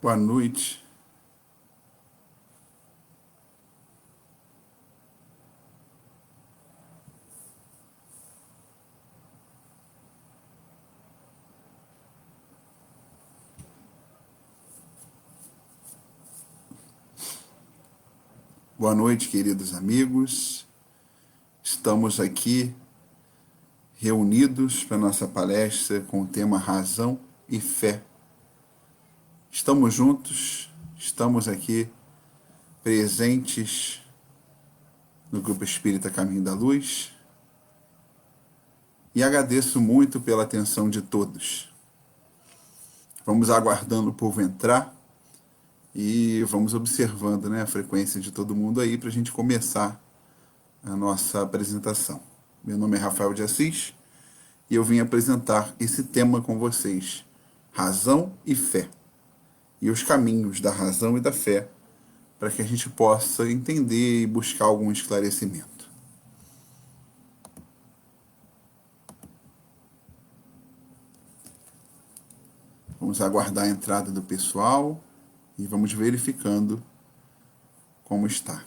Boa noite. Boa noite, queridos amigos. Estamos aqui reunidos para nossa palestra com o tema Razão e Fé. Estamos juntos, estamos aqui presentes no Grupo Espírita Caminho da Luz e agradeço muito pela atenção de todos. Vamos aguardando o povo entrar e vamos observando, a frequência de todo mundo aí para a gente começar a nossa apresentação. Meu nome é Rafael de Assis e eu vim apresentar esse tema com vocês, razão e fé, e os caminhos da razão e da fé, para que a gente possa entender e buscar algum esclarecimento. Vamos aguardar a entrada do pessoal e vamos verificando como está.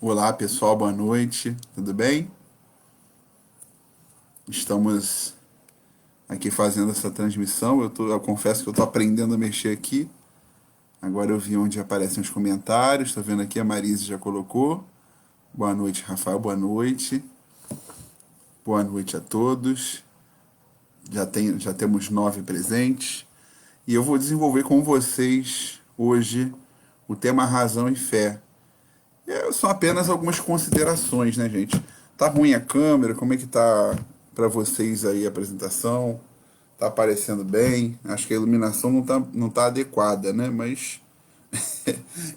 Olá, pessoal, boa noite, tudo bem? Estamos aqui fazendo essa transmissão, eu confesso que eu estou aprendendo a mexer aqui. Agora eu vi onde aparecem os comentários, estou vendo aqui, a Marise já colocou. Boa noite, Rafael, boa noite. Boa noite a todos. Já temos 9 presentes. E eu vou desenvolver com vocês hoje o tema Razão e Fé. São apenas algumas considerações, né, gente? Tá ruim a câmera? Como é que tá para vocês aí a apresentação? Tá aparecendo bem? Acho que a iluminação não tá adequada, né? Mas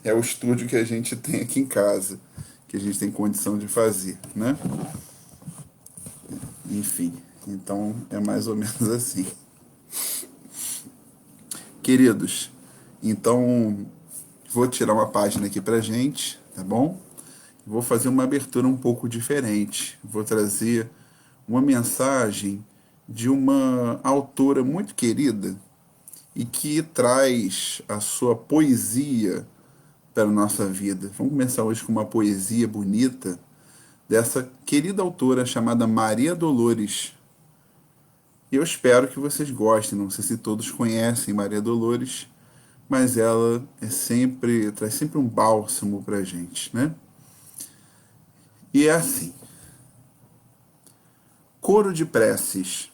é o estúdio que a gente tem aqui em casa, que a gente tem condição de fazer, né? Enfim, então é mais ou menos assim. Queridos, então vou tirar uma página aqui pra gente, tá bom? Vou fazer uma abertura um pouco diferente. Vou trazer uma mensagem de uma autora muito querida e que traz a sua poesia para a nossa vida. Vamos começar hoje com uma poesia bonita dessa querida autora chamada Maria Dolores. Eu espero que vocês gostem. Não sei se todos conhecem Maria Dolores, mas ela traz sempre um bálsamo para a gente, né? E é assim. Coro de preces.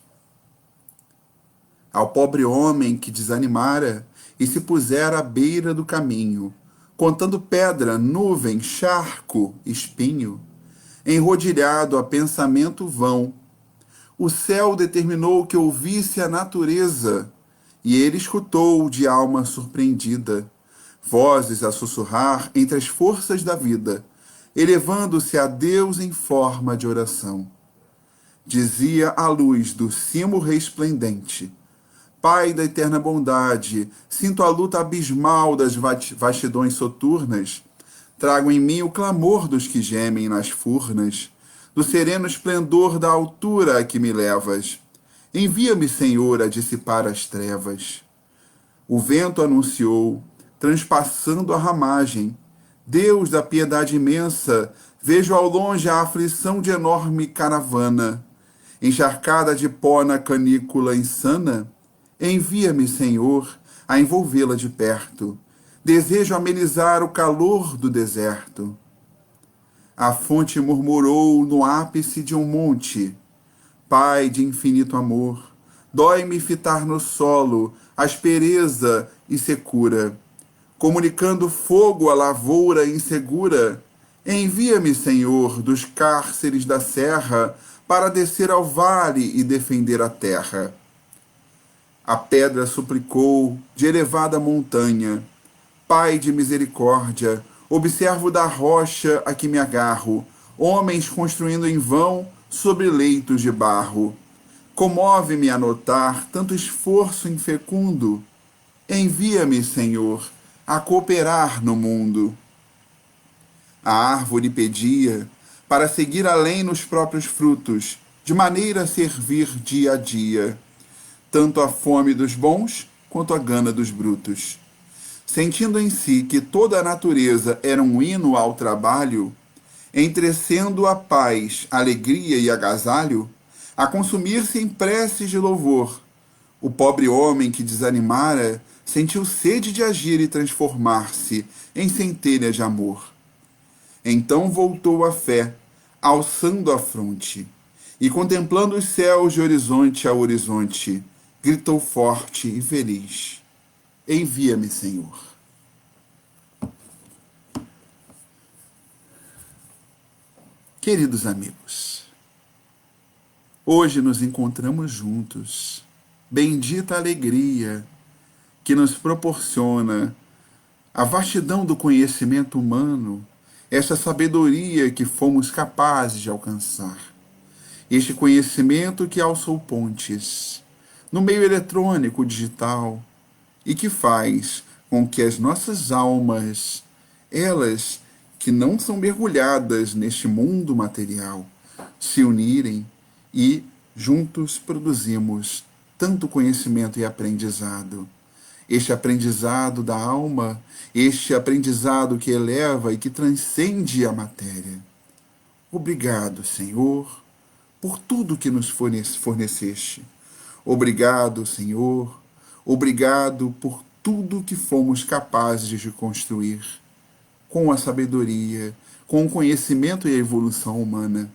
Ao pobre homem que desanimara e se pusera à beira do caminho, contando pedra, nuvem, charco, espinho, enrodilhado a pensamento vão, o céu determinou que ouvisse a natureza, e ele escutou de alma surpreendida, vozes a sussurrar entre as forças da vida, elevando-se a Deus em forma de oração. Dizia a luz do cimo resplendente: Pai da eterna bondade, sinto a luta abismal das vastidões soturnas. Trago em mim o clamor dos que gemem nas furnas, do sereno esplendor da altura a que me levas. Envia-me, Senhor, a dissipar as trevas. O vento anunciou, transpassando a ramagem. Deus da piedade imensa, vejo ao longe a aflição de enorme caravana. Encharcada de pó na canícula insana, envia-me, Senhor, a envolvê-la de perto. Desejo amenizar o calor do deserto. A fonte murmurou no ápice de um monte: Pai de infinito amor, dói-me fitar no solo aspereza e secura. Comunicando fogo à lavoura insegura, envia-me, Senhor, dos cárceres da serra, para descer ao vale e defender a terra. A pedra suplicou de elevada montanha: Pai de misericórdia, observo da rocha a que me agarro, homens construindo em vão sobre leitos de barro. Comove-me a notar tanto esforço infecundo. Envia-me, Senhor, a cooperar no mundo. A árvore pedia para seguir além nos próprios frutos, de maneira a servir dia a dia, tanto a fome dos bons quanto a gana dos brutos. Sentindo em si que toda a natureza era um hino ao trabalho, entrecendo a paz, alegria e agasalho, a consumir-se em preces de louvor, o pobre homem que desanimara sentiu sede de agir e transformar-se em centelha de amor. Então voltou a fé, alçando a fronte, e contemplando os céus de horizonte a horizonte, gritou forte e feliz: Envia-me, Senhor. Queridos amigos, hoje nos encontramos juntos. Bendita alegria que nos proporciona a vastidão do conhecimento humano, essa sabedoria que fomos capazes de alcançar. Este conhecimento que alçou pontes no meio eletrônico digital e que faz com que as nossas almas, elas que não são mergulhadas neste mundo material, se unirem e juntos produzimos tanto conhecimento e aprendizado. Este aprendizado da alma, este aprendizado que eleva e que transcende a matéria. Obrigado, Senhor, por tudo que nos forneceste. Obrigado, Senhor, obrigado por tudo que fomos capazes de construir, com a sabedoria, com o conhecimento e a evolução humana.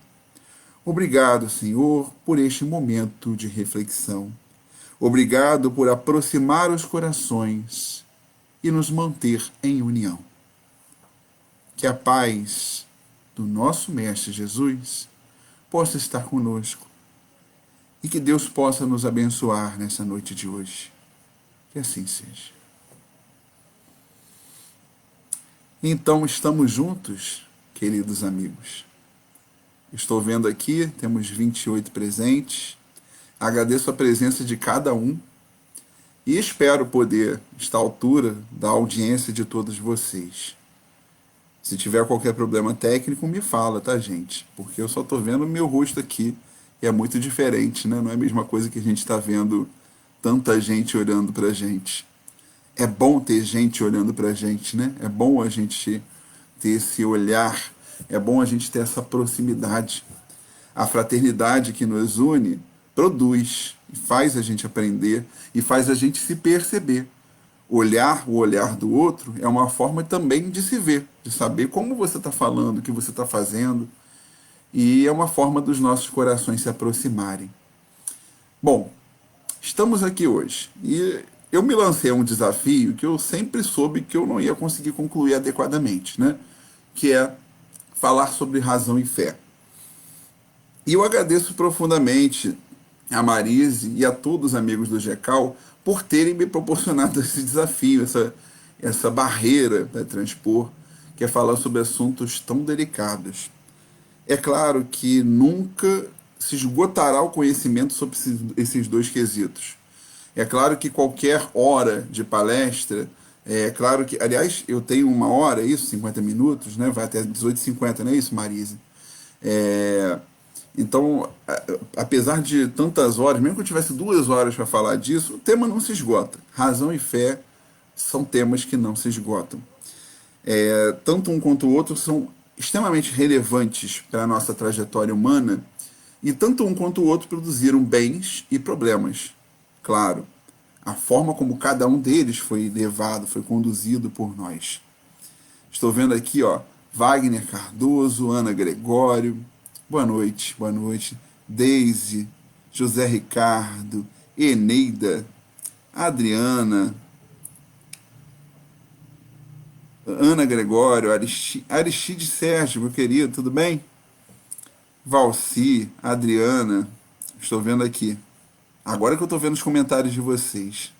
Obrigado, Senhor, por este momento de reflexão. Obrigado por aproximar os corações e nos manter em união. Que a paz do nosso Mestre Jesus possa estar conosco e que Deus possa nos abençoar nessa noite de hoje. Que assim seja. Então, estamos juntos, queridos amigos. Estou vendo aqui, temos 28 presentes. Agradeço a presença de cada um e espero poder estar à altura da audiência de todos vocês. Se tiver qualquer problema técnico, me fala, tá, gente? Porque eu só estou vendo o meu rosto aqui e é muito diferente, né? Não é a mesma coisa que a gente está vendo tanta gente olhando pra gente. É bom ter gente olhando pra gente, né? É bom a gente ter esse olhar, é bom a gente ter essa proximidade. A fraternidade que nos une produz e faz a gente aprender e faz a gente se perceber. O olhar do outro é uma forma também de se ver, de saber como você está falando, o que você está fazendo, e é uma forma dos nossos corações se aproximarem. Bom, estamos aqui hoje e eu me lancei a um desafio que eu sempre soube que eu não ia conseguir concluir adequadamente, né? Que é falar sobre razão e fé. E eu agradeço profundamente a Marise e a todos os amigos do GECAL por terem me proporcionado esse desafio, essa barreira para transpor, que é falar sobre assuntos tão delicados. É claro que nunca se esgotará o conhecimento sobre esses dois quesitos. É claro que qualquer hora de palestra, é claro que, aliás, eu tenho 1 hora, isso, 50 minutos, né? Vai até 18h50, não é isso, Marise? Então, apesar de tantas horas, mesmo que eu tivesse 2 horas para falar disso, o tema não se esgota. Razão e fé são temas que não se esgotam. Tanto um quanto o outro são extremamente relevantes para a nossa trajetória humana, e tanto um quanto o outro produziram bens e problemas. Claro, a forma como cada um deles foi levado, foi conduzido por nós. Estou vendo aqui, ó, Wagner Cardoso, Ana Gregório, boa noite, boa noite. Deise, José Ricardo, Eneida, Adriana, Ana Gregório, Aristide Sérgio, meu querido, tudo bem? Valci, Adriana, estou vendo aqui. Agora que eu estou vendo os comentários de vocês.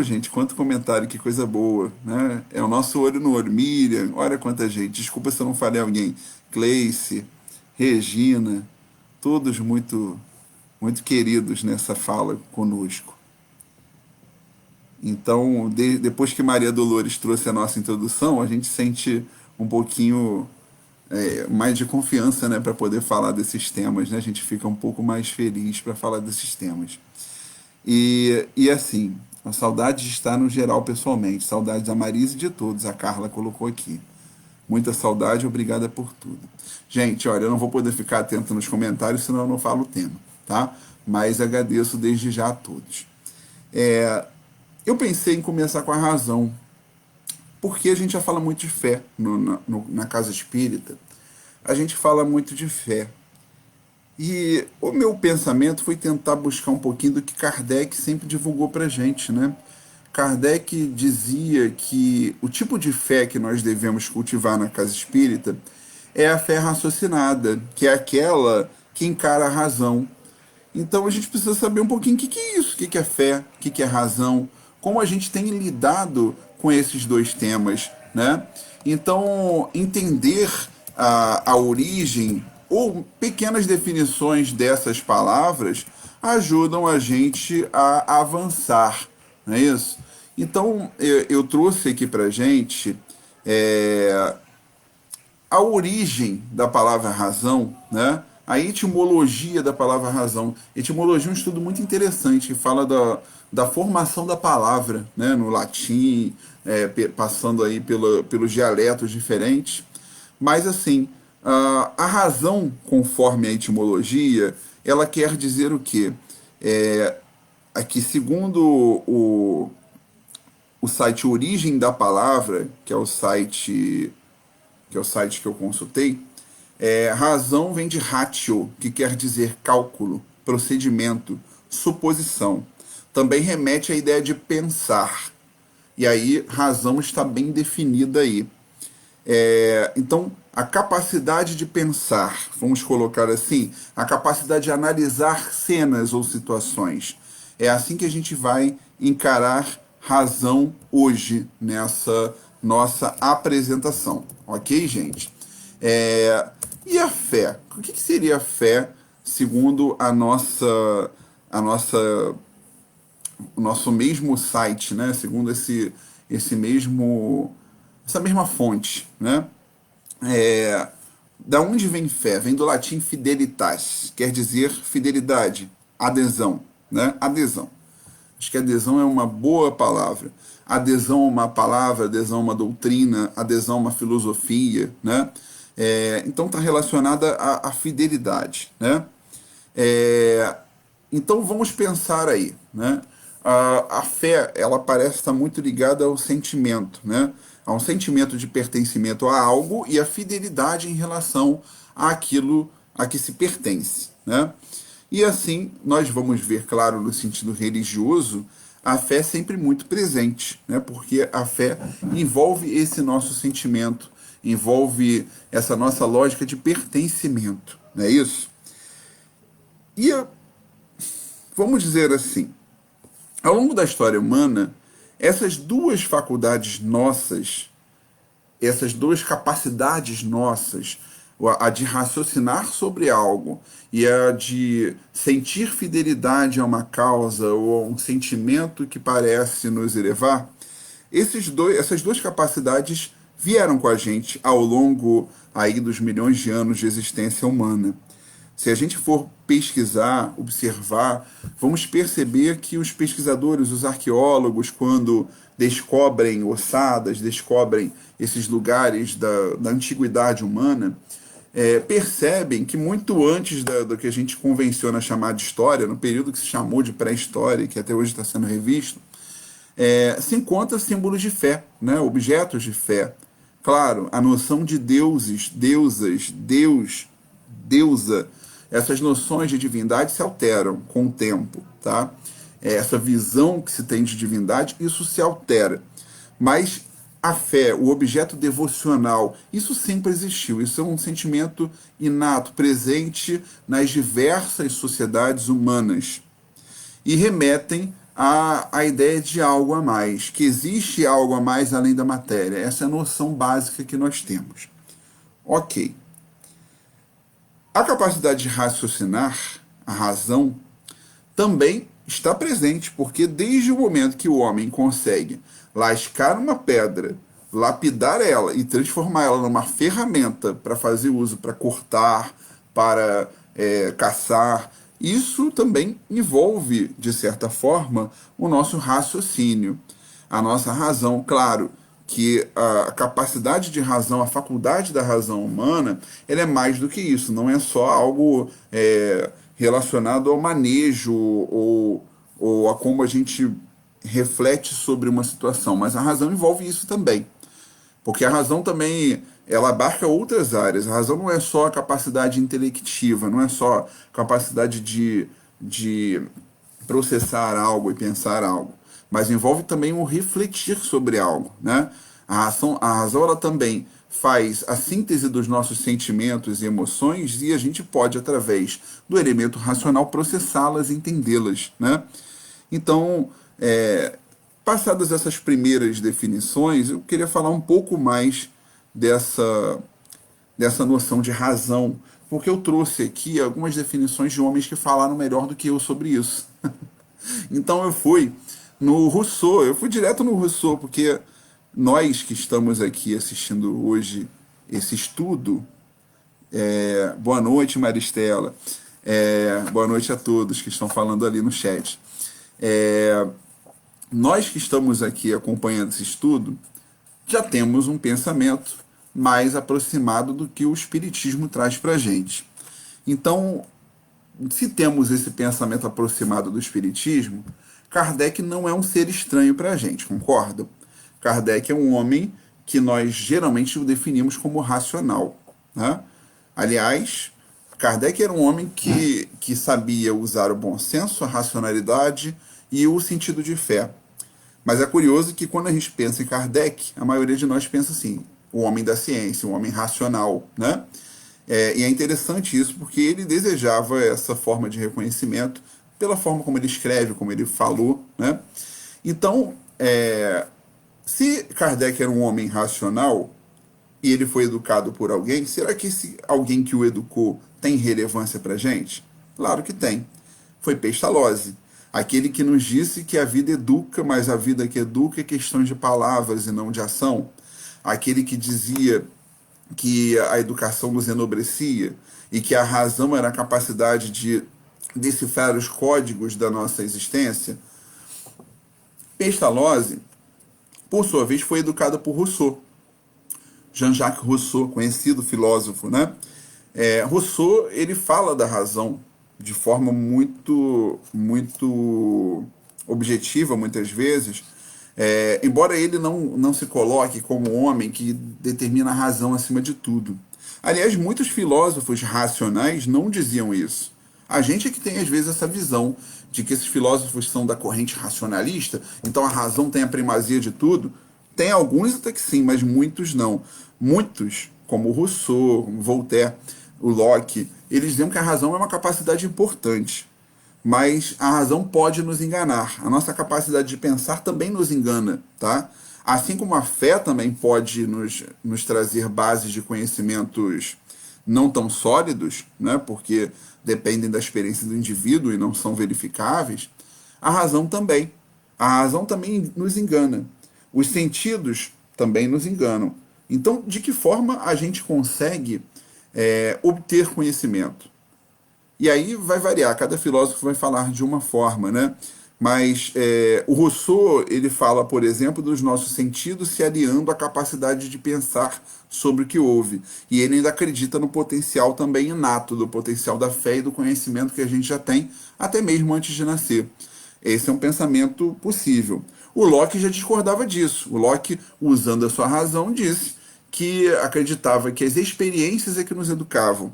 Gente, quanto comentário, que coisa boa, né? É o nosso olho no olho. Miriam, olha quanta gente. Desculpa se eu não falei alguém. Cleice, Regina, todos muito, muito queridos nessa fala conosco. Então, depois que Maria Dolores trouxe a nossa introdução, a gente sente um pouquinho mais de confiança, né, para poder falar desses temas, né? A gente fica um pouco mais feliz para falar desses temas. E assim, a saudade está no geral pessoalmente, saudade da Marisa e de todos, a Carla colocou aqui. Muita saudade, obrigada por tudo. Gente, olha, eu não vou poder ficar atento nos comentários, senão eu não falo o tema, tá? Mas agradeço desde já a todos. Eu pensei em começar com a razão, porque a gente já fala muito de fé na casa espírita. A gente fala muito de fé. E o meu pensamento foi tentar buscar um pouquinho do que Kardec sempre divulgou para a gente, né? Kardec dizia que o tipo de fé que nós devemos cultivar na casa espírita é a fé raciocinada, que é aquela que encara a razão. Então a gente precisa saber um pouquinho o que é isso, o que é fé, o que é razão, como a gente tem lidado com esses dois temas, né? Então, entender a origem ou pequenas definições dessas palavras ajudam a gente a avançar, não é isso? Então, eu trouxe aqui para gente a origem da palavra razão, né? A etimologia da palavra razão. Etimologia é um estudo muito interessante que fala da formação da palavra, né? No latim, passando aí pelos dialetos diferentes. Mas assim, a razão, conforme a etimologia, ela quer dizer o quê? Aqui, segundo o site Origem da Palavra, que é o site que eu consultei, razão vem de ratio, que quer dizer cálculo, procedimento, suposição. Também remete à ideia de pensar. E aí, razão está bem definida aí. Então, a capacidade de pensar, vamos colocar assim, a capacidade de analisar cenas ou situações. É assim que a gente vai encarar razão hoje nessa nossa apresentação. Ok, gente? E a fé? O que seria a fé segundo a nossa, o nosso mesmo site, né? Segundo essa mesma fonte, né? Da onde vem fé? Vem do latim fidelitas, quer dizer fidelidade, adesão, né? Adesão. Acho que adesão é uma boa palavra. Adesão a uma palavra, adesão a uma doutrina, adesão a uma filosofia, né? Então está relacionada à fidelidade, né? Então vamos pensar aí, né? A fé, ela parece estar muito ligada ao sentimento, né? A um sentimento de pertencimento a algo e a fidelidade em relação àquilo a que se pertence, né? E assim, nós vamos ver, claro, no sentido religioso, a fé é sempre muito presente, né? Porque a fé envolve esse nosso sentimento, envolve essa nossa lógica de pertencimento, não é isso? E vamos dizer assim, ao longo da história humana, essas duas faculdades nossas, essas duas capacidades nossas, a de raciocinar sobre algo e a de sentir fidelidade a uma causa ou a um sentimento que parece nos elevar, essas duas capacidades vieram com a gente ao longo aí dos milhões de anos de existência humana. Se a gente for pesquisar, observar, vamos perceber que os pesquisadores, os arqueólogos, quando descobrem ossadas, descobrem esses lugares da antiguidade humana, percebem que muito antes do que a gente convenciona chamar de história, no período que se chamou de pré-história, que até hoje está sendo revisto, se encontra símbolos de fé, né? Objetos de fé. Claro, a noção de deuses, deusas, Deus, deusa, essas noções de divindade se alteram com o tempo, tá? Essa visão que se tem de divindade, isso se altera. Mas a fé, o objeto devocional, isso sempre existiu. Isso é um sentimento inato, presente nas diversas sociedades humanas. E remetem à ideia de algo a mais, que existe algo a mais além da matéria. Essa é a noção básica que nós temos. Ok. A capacidade de raciocinar, a razão, também está presente, porque desde o momento que o homem consegue lascar uma pedra, lapidar ela e transformar ela numa ferramenta para fazer uso, para cortar, para caçar, isso também envolve, de certa forma, o nosso raciocínio, a nossa razão. Claro que a capacidade de razão, a faculdade da razão humana, ela é mais do que isso, não é só algo relacionado ao manejo ou a como a gente reflete sobre uma situação, mas a razão envolve isso também. Porque a razão também, ela abarca outras áreas. A razão não é só a capacidade intelectiva, não é só capacidade de processar algo e pensar algo, mas envolve também o refletir sobre algo, né? A razão ela também faz a síntese dos nossos sentimentos e emoções e a gente pode, através do elemento racional, processá-las e entendê-las, né? Então, passadas essas primeiras definições, eu queria falar um pouco mais dessa noção de razão, porque eu trouxe aqui algumas definições de homens que falaram melhor do que eu sobre isso. Então eu fui no Rousseau, eu fui direto no Rousseau, porque nós que estamos aqui assistindo hoje esse estudo, boa noite, Maristela, boa noite a todos que estão falando ali no chat. Nós que estamos aqui acompanhando esse estudo, já temos um pensamento mais aproximado do que o Espiritismo traz para a gente. Então, se temos esse pensamento aproximado do Espiritismo, Kardec não é um ser estranho para a gente, concorda? Kardec é um homem que nós geralmente o definimos como racional, né? Aliás, Kardec era um homem que sabia usar o bom senso, a racionalidade e o sentido de fé. Mas é curioso que quando a gente pensa em Kardec, a maioria de nós pensa assim, o homem da ciência, o homem racional, né? E é interessante isso porque ele desejava essa forma de reconhecimento pela forma como ele escreve, como ele falou, né? Então, se Kardec era um homem racional e ele foi educado por alguém, será que esse alguém que o educou tem relevância para a gente? Claro que tem. Foi Pestalozzi, aquele que nos disse que a vida educa, mas a vida que educa é questão de palavras e não de ação. Aquele que dizia que a educação nos enobrecia e que a razão era a capacidade de decifrar os códigos da nossa existência. Pestalozzi, por sua vez, foi educado por Rousseau. Jean-Jacques Rousseau, conhecido filósofo, né? Rousseau, ele fala da razão de forma muito objetiva, muitas vezes, embora ele não se coloque como homem que determina a razão acima de tudo. Aliás, muitos filósofos racionais não diziam isso. A gente é que tem, às vezes, essa visão de que esses filósofos são da corrente racionalista, então a razão tem a primazia de tudo. Tem alguns até que sim, mas muitos não. Muitos, como Rousseau, Voltaire, o Locke, eles diziam que a razão é uma capacidade importante. Mas a razão pode nos enganar. A nossa capacidade de pensar também nos engana, tá? Assim como a fé também pode nos trazer bases de conhecimentos não tão sólidos, né? Porque dependem da experiência do indivíduo e não são verificáveis, a razão também. A razão também nos engana. Os sentidos também nos enganam. Então, de que forma a gente consegue obter conhecimento? E aí vai variar, cada filósofo vai falar de uma forma, né? Mas o Rousseau, ele fala, por exemplo, dos nossos sentidos se aliando à capacidade de pensar sobre o que houve. E ele ainda acredita no potencial também inato, do potencial da fé e do conhecimento que a gente já tem, até mesmo antes de nascer. Esse é um pensamento possível. O Locke já discordava disso. O Locke, usando a sua razão, disse que acreditava que as experiências é que nos educavam,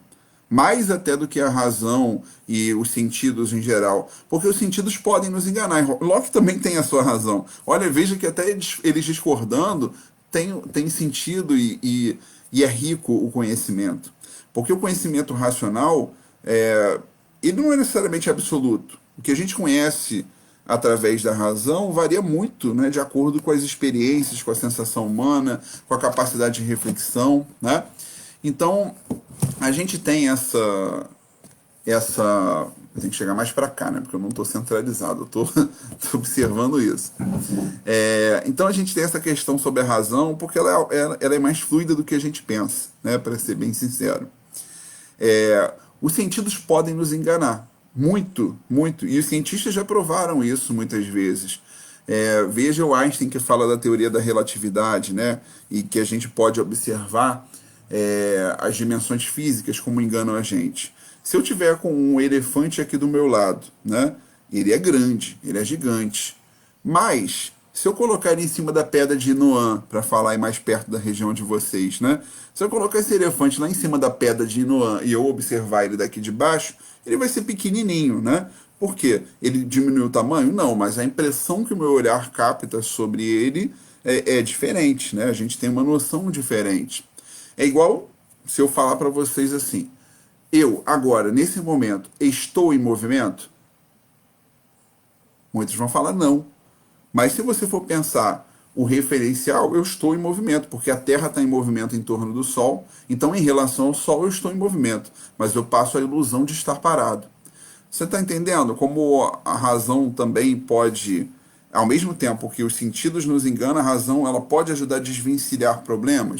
mais até do que a razão e os sentidos em geral, porque os sentidos podem nos enganar. Locke também tem a sua razão. Olha, veja que até eles discordando tem sentido e é rico o conhecimento. Porque o conhecimento racional, ele não é necessariamente absoluto. O que a gente conhece através da razão varia muito, né, de acordo com as experiências, com a sensação humana, com a capacidade de reflexão, né? Então, a gente tem essa Eu tenho que chegar mais para cá, né? Porque eu não estou centralizado, eu estou observando isso. Então a gente tem essa questão sobre a razão, porque ela é mais fluida do que a gente pensa, né? Para ser bem sincero. Os sentidos podem nos enganar. Muito, muito. E os cientistas já provaram isso muitas vezes. Veja o Einstein que fala da teoria da relatividade, né? E que a gente pode observar as dimensões físicas como enganam a gente. Se eu tiver com um elefante aqui do meu lado, né? Ele é grande, ele é gigante. Mas, se eu colocar ele em cima da pedra de Inoan, para falar aí mais perto da região de vocês, né? Se eu colocar esse elefante lá em cima da pedra de Inoan e eu observar ele daqui de baixo, ele vai ser pequenininho, né? Por quê? Ele diminuiu o tamanho? Não, mas a impressão que o meu olhar capta sobre ele é diferente, né? A gente tem uma noção diferente. É igual se eu falar para vocês assim: eu, agora, nesse momento, estou em movimento? Muitos vão falar não. Mas se você for pensar o referencial, eu estou em movimento, porque a Terra está em movimento em torno do Sol, então em relação ao Sol eu estou em movimento, mas eu passo a ilusão de estar parado. Você está entendendo como a razão também pode, ao mesmo tempo que os sentidos nos enganam, a razão ela pode ajudar a desvencilhar problemas?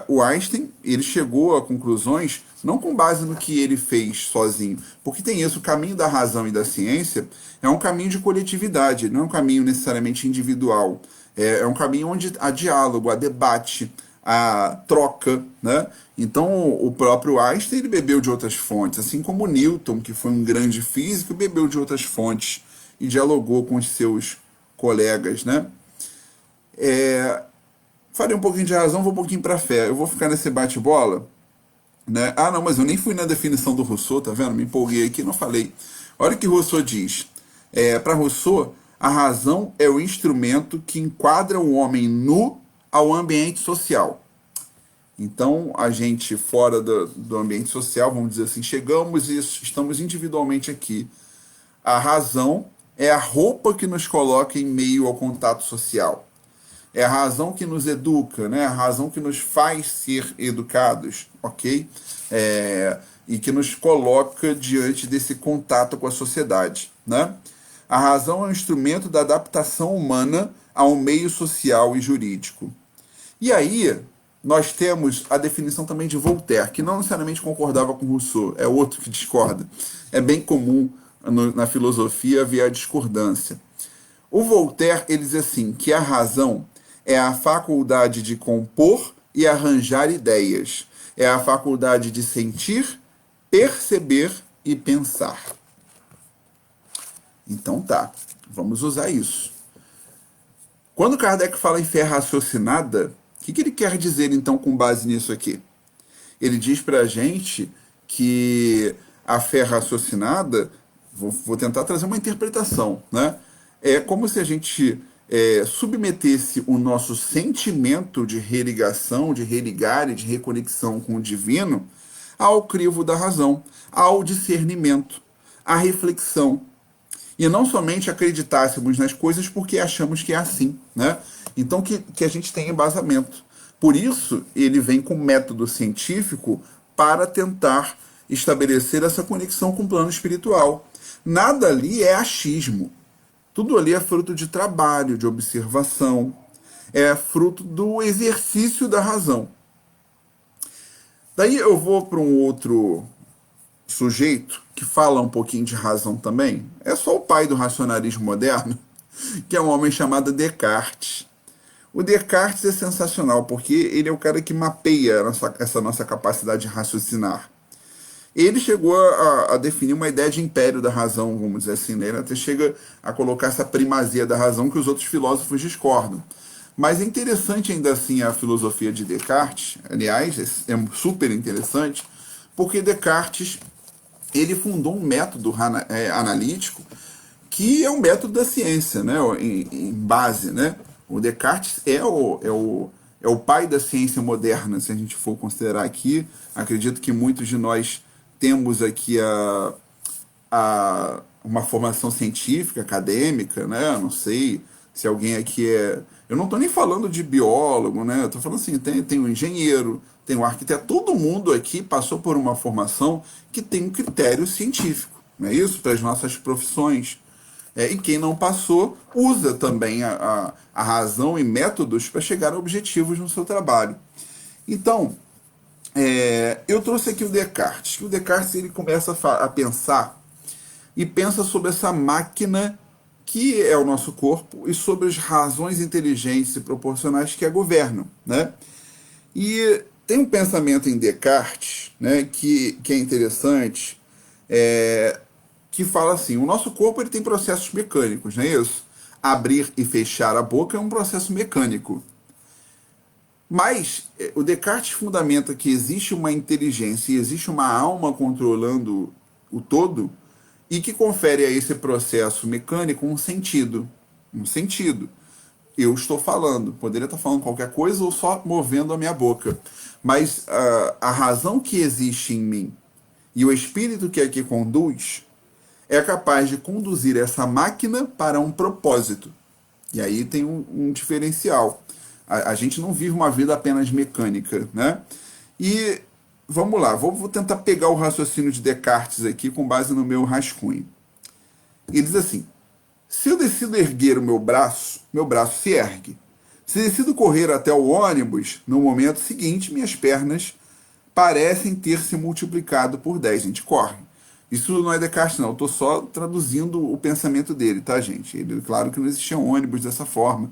O Einstein ele chegou a conclusões não com base no que ele fez sozinho, porque tem isso, o caminho da razão e da ciência é um caminho de coletividade, não é um caminho necessariamente individual, é um caminho onde há diálogo, há debate, há troca, né? Então o próprio Einstein ele bebeu de outras fontes, assim como Newton, que foi um grande físico, bebeu de outras fontes e dialogou com os seus colegas, né? Falei um pouquinho de razão, vou um pouquinho para fé. Eu vou ficar nesse bate-bola, né? Ah, não, mas eu nem fui na definição do Rousseau, tá vendo? Me empolguei aqui, não falei. Olha o que Rousseau diz. Para Rousseau, a razão é o instrumento que enquadra o homem nu ao ambiente social. Então, a gente, fora do ambiente social, vamos dizer assim, chegamos e estamos individualmente aqui. A razão é a roupa que nos coloca em meio ao contato social. É a razão que nos educa, né? A razão que nos faz ser educados, ok? E que nos coloca diante desse contato com a sociedade, né? A razão é um instrumento da adaptação humana ao meio social e jurídico. E aí, nós temos a definição também de Voltaire, que não necessariamente concordava com Rousseau, é outro que discorda. É bem comum na filosofia haver a discordância. O Voltaire, ele diz assim, que a razão é a faculdade de compor e arranjar ideias. É a faculdade de sentir, perceber e pensar. Então tá, vamos usar isso. Quando Kardec fala em fé raciocinada, o que ele quer dizer então com base nisso aqui? Ele diz para a gente que a fé raciocinada, vou tentar trazer uma interpretação, né? É como se a gente submetesse o nosso sentimento de religação, de religar e de reconexão com o divino ao crivo da razão, ao discernimento, à reflexão. E não somente acreditássemos nas coisas porque achamos que é assim, né? Então que a gente tem embasamento. Por isso, ele vem com método científico para tentar estabelecer essa conexão com o plano espiritual. Nada ali é achismo. Tudo ali é fruto de trabalho, de observação, é fruto do exercício da razão. Daí eu vou para um outro sujeito que fala um pouquinho de razão também. É só o pai do racionalismo moderno, que é um homem chamado Descartes. O Descartes é sensacional, porque ele é o cara que mapeia essa nossa capacidade de raciocinar. Ele chegou a definir uma ideia de império da razão, vamos dizer assim, né? Ele até chega a colocar essa primazia da razão que os outros filósofos discordam. Mas é interessante ainda assim a filosofia de Descartes, aliás, é super interessante, porque Descartes ele fundou um método analítico que é um método da ciência, né? Em base, né? O Descartes é o pai da ciência moderna, se a gente for considerar aqui. Acredito que muitos de nós temos aqui uma formação científica, acadêmica, né? Não sei, Se alguém aqui é... Eu não estou nem falando de biólogo, né? Eu estou falando assim, tem um engenheiro, tem um arquiteto, todo mundo aqui passou por uma formação que tem um critério científico, não é isso? Para as nossas profissões. E quem não passou, usa também a razão e métodos para chegar a objetivos no seu trabalho. Então, eu trouxe aqui o Descartes. O Descartes ele começa a pensar e pensa sobre essa máquina que é o nosso corpo e sobre as razões inteligentes e proporcionais que a governam, né? E tem um pensamento em Descartes, né, que é interessante, que fala assim: o nosso corpo ele tem processos mecânicos, não é isso? Abrir e fechar a boca é um processo mecânico. Mas o Descartes fundamenta que existe uma inteligência e existe uma alma controlando o todo e que confere a esse processo mecânico um sentido. Um sentido. Eu estou falando, poderia estar falando qualquer coisa ou só movendo a minha boca. Mas a razão que existe em mim e o espírito que aqui conduz é capaz de conduzir essa máquina para um propósito. E aí tem um diferencial. A gente não vive uma vida apenas mecânica, né? E vamos lá, vou tentar pegar o raciocínio de Descartes aqui com base no meu rascunho. Ele diz assim: se eu decido erguer o meu braço se ergue. Se decido correr até o ônibus, no momento seguinte, minhas pernas parecem ter se multiplicado por 10. A gente corre. Isso não é Descartes, não. Eu estou só traduzindo o pensamento dele, tá, gente? Ele, claro que não existia ônibus dessa forma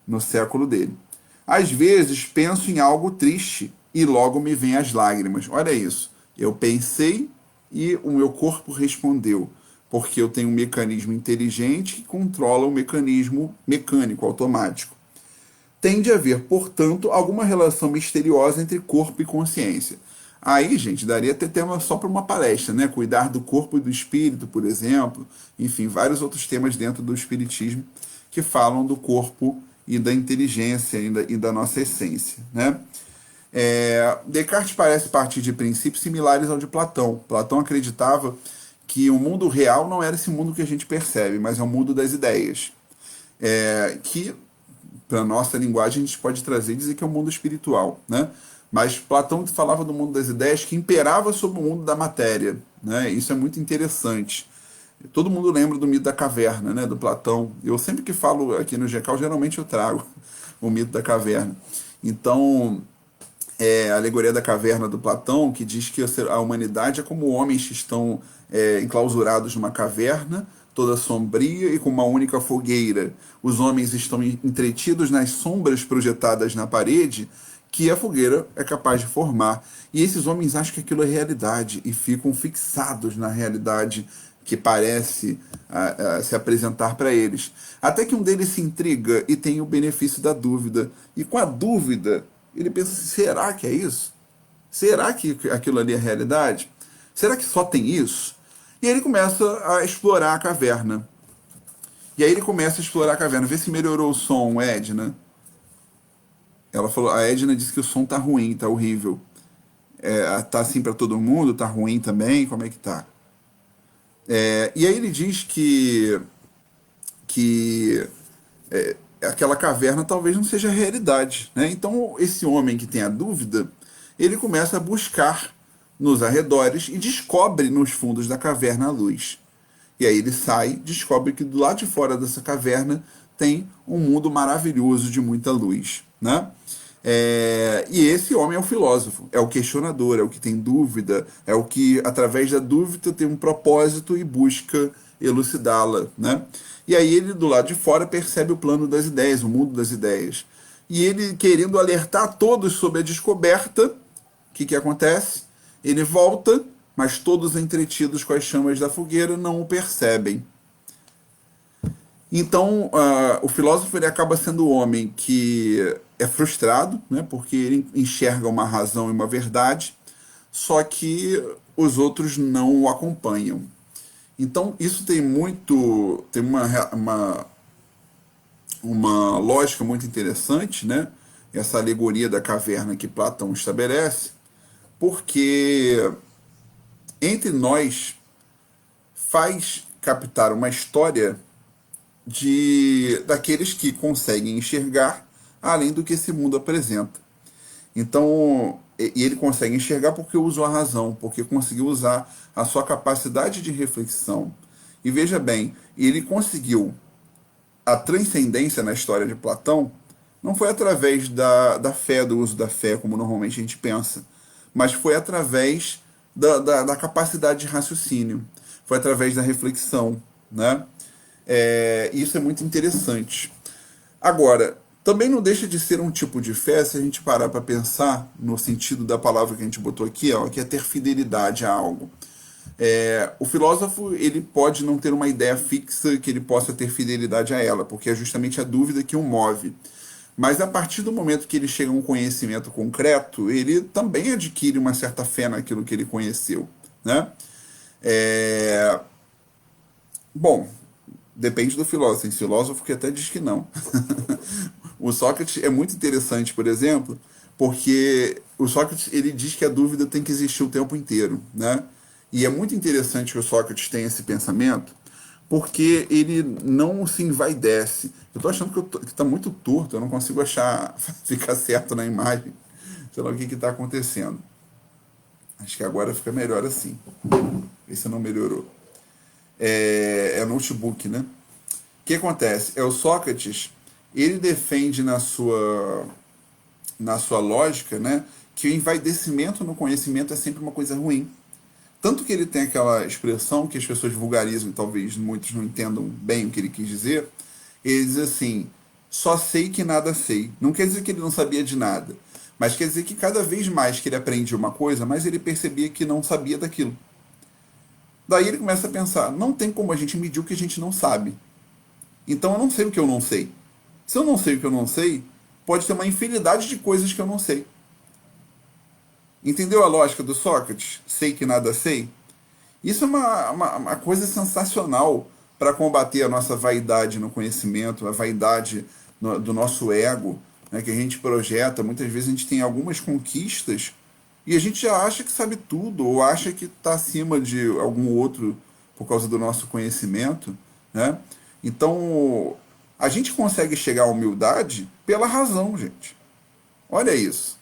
no século dele. Às vezes penso em algo triste e logo me vêm as lágrimas. Olha isso. Eu pensei e o meu corpo respondeu, porque eu tenho um mecanismo inteligente que controla o mecanismo mecânico, automático. Tende a haver, portanto, alguma relação misteriosa entre corpo e consciência. Aí, gente, daria até tema só para uma palestra, né? Cuidar do corpo e do espírito, por exemplo. Enfim, vários outros temas dentro do espiritismo que falam do corpo e da inteligência e da nossa essência, né? Descartes parece partir de princípios similares ao de Platão. Platão acreditava que o mundo real não era esse mundo que a gente percebe, mas é o mundo das ideias. Que, para a nossa linguagem, a gente pode trazer e dizer que é o mundo espiritual, né? Mas Platão falava do mundo das ideias que imperava sobre o mundo da matéria, né? Isso é muito interessante. Todo mundo lembra do mito da caverna, né, do Platão. Eu sempre que falo aqui no GECAL, geralmente eu trago o mito da caverna. Então, a alegoria da caverna do Platão, que diz que a humanidade é como homens que estão enclausurados numa caverna, toda sombria e com uma única fogueira. Os homens estão entretidos nas sombras projetadas na parede que a fogueira é capaz de formar. E esses homens acham que aquilo é realidade e ficam fixados na realidade que parece se apresentar para eles. Até que um deles se intriga e tem o benefício da dúvida. E com a dúvida, ele pensa assim: será que é isso? Será que aquilo ali é realidade? Será que só tem isso? E aí ele começa a explorar a caverna. E aí ele começa a explorar a caverna. Vê se melhorou o som, Edna. Ela falou, a Edna disse que o som tá ruim, tá horrível. Tá assim para todo mundo? Tá ruim também? Como é que tá? E aí ele diz que aquela caverna talvez não seja a realidade, né? Então esse homem que tem a dúvida, ele começa a buscar nos arredores e descobre nos fundos da caverna a luz. E aí ele sai, descobre que do lado de fora dessa caverna tem um mundo maravilhoso de muita luz, né? E esse homem é o filósofo, é o questionador, é o que tem dúvida, é o que, através da dúvida, tem um propósito e busca elucidá-la, né? E aí ele, do lado de fora, percebe o plano das ideias, o mundo das ideias. E ele, querendo alertar todos sobre a descoberta, o que acontece? Ele volta, mas todos entretidos com as chamas da fogueira não o percebem. Então, o filósofo ele acaba sendo o homem que é frustrado, né, porque ele enxerga uma razão e uma verdade, só que os outros não o acompanham. Então, isso tem uma lógica muito interessante, né? Essa alegoria da caverna que Platão estabelece, porque entre nós faz captar uma história daqueles que conseguem enxergar além do que esse mundo apresenta. Então, e ele consegue enxergar porque usou a razão, porque conseguiu usar a sua capacidade de reflexão. E veja bem, ele conseguiu a transcendência na história de Platão, não foi através da fé, do uso da fé, como normalmente a gente pensa, mas foi através da capacidade de raciocínio, foi através da reflexão, né? Isso é muito interessante. Agora, também não deixa de ser um tipo de fé se a gente parar para pensar no sentido da palavra que a gente botou aqui, ó, que é ter fidelidade a algo. O filósofo ele pode não ter uma ideia fixa que ele possa ter fidelidade a ela, porque é justamente a dúvida que o move. Mas a partir do momento que ele chega a um conhecimento concreto, ele também adquire uma certa fé naquilo que ele conheceu, né? É, Bom, depende do filósofo. Tem filósofo que até diz que não. O Sócrates é muito interessante, por exemplo, porque o Sócrates ele diz que a dúvida tem que existir o tempo inteiro, né? E é muito interessante que o Sócrates tenha esse pensamento, porque ele não se envaidece. Eu estou achando que está muito torto, eu não consigo achar, ficar certo na imagem. Sei lá o que está acontecendo. Acho que agora fica melhor assim. Vê se não melhorou. É notebook, né? O que acontece? É o Sócrates, ele defende na sua lógica, né, que o envaidecimento no conhecimento é sempre uma coisa ruim. Tanto que ele tem aquela expressão que as pessoas vulgarizam, e talvez muitos não entendam bem o que ele quis dizer. Ele diz assim: só sei que nada sei. Não quer dizer que ele não sabia de nada, mas quer dizer que cada vez mais que ele aprendia uma coisa, mais ele percebia que não sabia daquilo. Daí ele começa a pensar: não tem como a gente medir o que a gente não sabe. Então eu não sei o que eu não sei. Se eu não sei o que eu não sei, pode ter uma infinidade de coisas que eu não sei. Entendeu a lógica do Sócrates? Sei que nada sei? Isso é uma coisa sensacional para combater a nossa vaidade no conhecimento, a vaidade do nosso ego, né, que a gente projeta. Muitas vezes a gente tem algumas conquistas e a gente já acha que sabe tudo, ou acha que está acima de algum outro por causa do nosso conhecimento, né? Então, a gente consegue chegar à humildade pela razão, gente. Olha isso.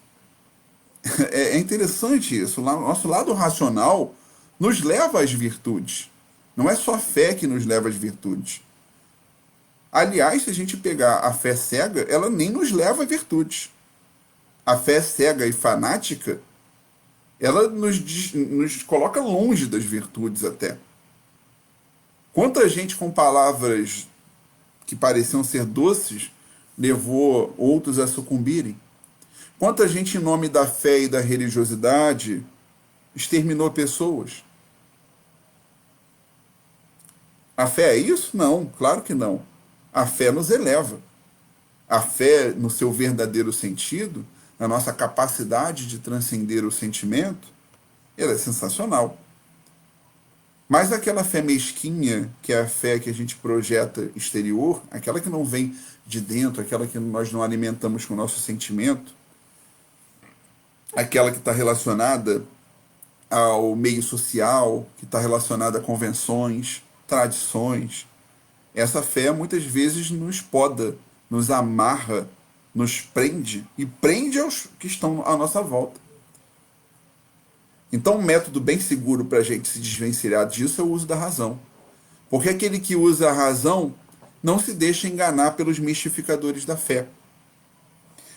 É interessante isso. O nosso lado racional nos leva às virtudes. Não é só a fé que nos leva às virtudes. Aliás, se a gente pegar a fé cega, ela nem nos leva a virtudes. A fé cega e fanática, ela nos coloca longe das virtudes até. Quanta gente com palavras que pareciam ser doces levou outros a sucumbirem? Quanta gente, em nome da fé e da religiosidade, exterminou pessoas? A fé é isso? Não, claro que não. A fé nos eleva. A fé, no seu verdadeiro sentido, na nossa capacidade de transcender o sentimento, ela é sensacional. Mas aquela fé mesquinha, que é a fé que a gente projeta exterior, aquela que não vem de dentro, aquela que nós não alimentamos com o nosso sentimento, aquela que está relacionada ao meio social, que está relacionada a convenções, tradições. Essa fé muitas vezes nos poda, nos amarra, nos prende e prende aos que estão à nossa volta. Então, um método bem seguro para a gente se desvencilhar disso é o uso da razão. Porque aquele que usa a razão não se deixa enganar pelos mistificadores da fé.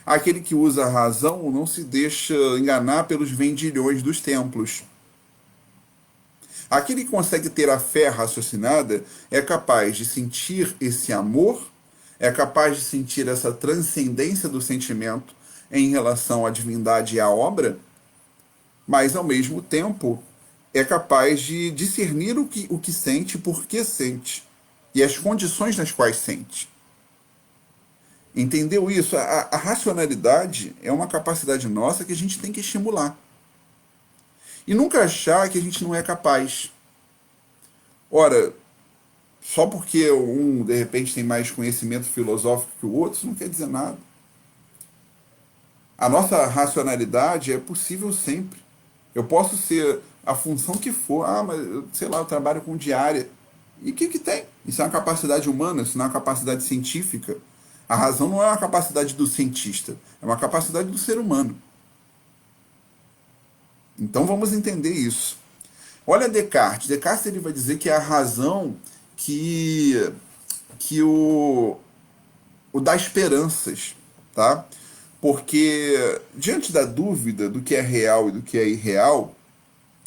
Aquele que usa a razão não se deixa enganar pelos vendilhões dos templos. Aquele que consegue ter a fé raciocinada é capaz de sentir esse amor, é capaz de sentir essa transcendência do sentimento em relação à divindade e à obra, mas ao mesmo tempo é capaz de discernir o que sente, por que sente e as condições nas quais sente. Entendeu isso? A racionalidade é uma capacidade nossa que a gente tem que estimular. E nunca achar que a gente não é capaz. Ora, só porque um, de repente, tem mais conhecimento filosófico que o outro, isso não quer dizer nada. A nossa racionalidade é possível sempre. Eu posso ser a função que for. Ah, mas, sei lá, eu trabalho com diária. E o que que tem? Isso é uma capacidade humana, isso não é uma capacidade científica. A razão não é uma capacidade do cientista, é uma capacidade do ser humano. Então vamos entender isso. Olha Descartes. Descartes ele vai dizer que é a razão que o dá esperanças, tá? Porque diante da dúvida do que é real e do que é irreal,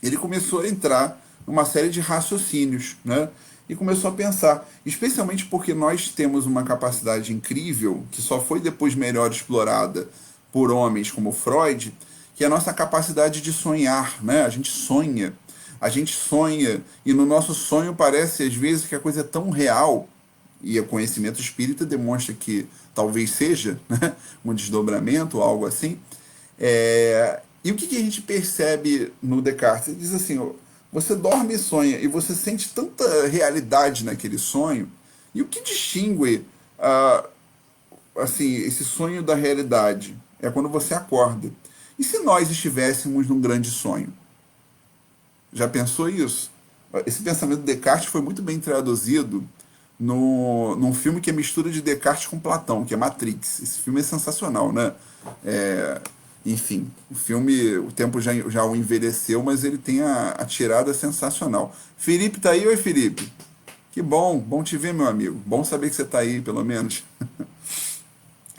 ele começou a entrar numa série de raciocínios, né? E começou a pensar, especialmente porque nós temos uma capacidade incrível, que só foi depois melhor explorada por homens como Freud, que é a nossa capacidade de sonhar, né? A gente sonha, e no nosso sonho parece às vezes que a coisa é tão real, e o conhecimento espírita demonstra que talvez seja, né, um desdobramento ou algo assim. E o que a gente percebe no Descartes? Ele diz assim: ó, você dorme e sonha, e você sente tanta realidade naquele sonho, e o que distingue assim, esse sonho da realidade? É quando você acorda. E se nós estivéssemos num grande sonho? Já pensou isso? Esse pensamento de Descartes foi muito bem traduzido num filme que é mistura de Descartes com Platão, que é Matrix. Esse filme é sensacional, né? Enfim, o filme, o tempo já o envelheceu, mas ele tem a tirada sensacional. Felipe tá aí? Oi, Felipe. Que bom, bom te ver, meu amigo. Bom saber que você tá aí, pelo menos.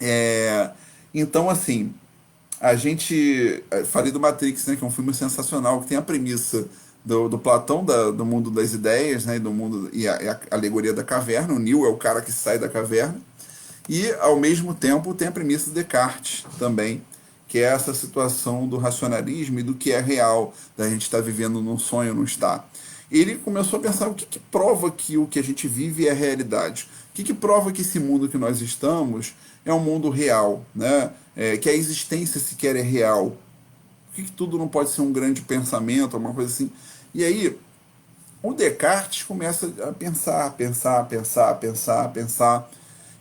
É, então, assim, a gente. Falei do Matrix, né, que é um filme sensacional, que tem a premissa do Platão, do mundo das ideias, né, do mundo e a alegoria da caverna. O Neo é o cara que sai da caverna. E, ao mesmo tempo, tem a premissa de Descartes também, que é essa situação do racionalismo e do que é real, da gente estar vivendo num sonho, não está. Ele começou a pensar o que prova que o que a gente vive é realidade. O que prova que esse mundo que nós estamos é um mundo real, né? Que a existência sequer é real. Por que tudo não pode ser um grande pensamento, alguma coisa assim? E aí, o Descartes começa a pensar.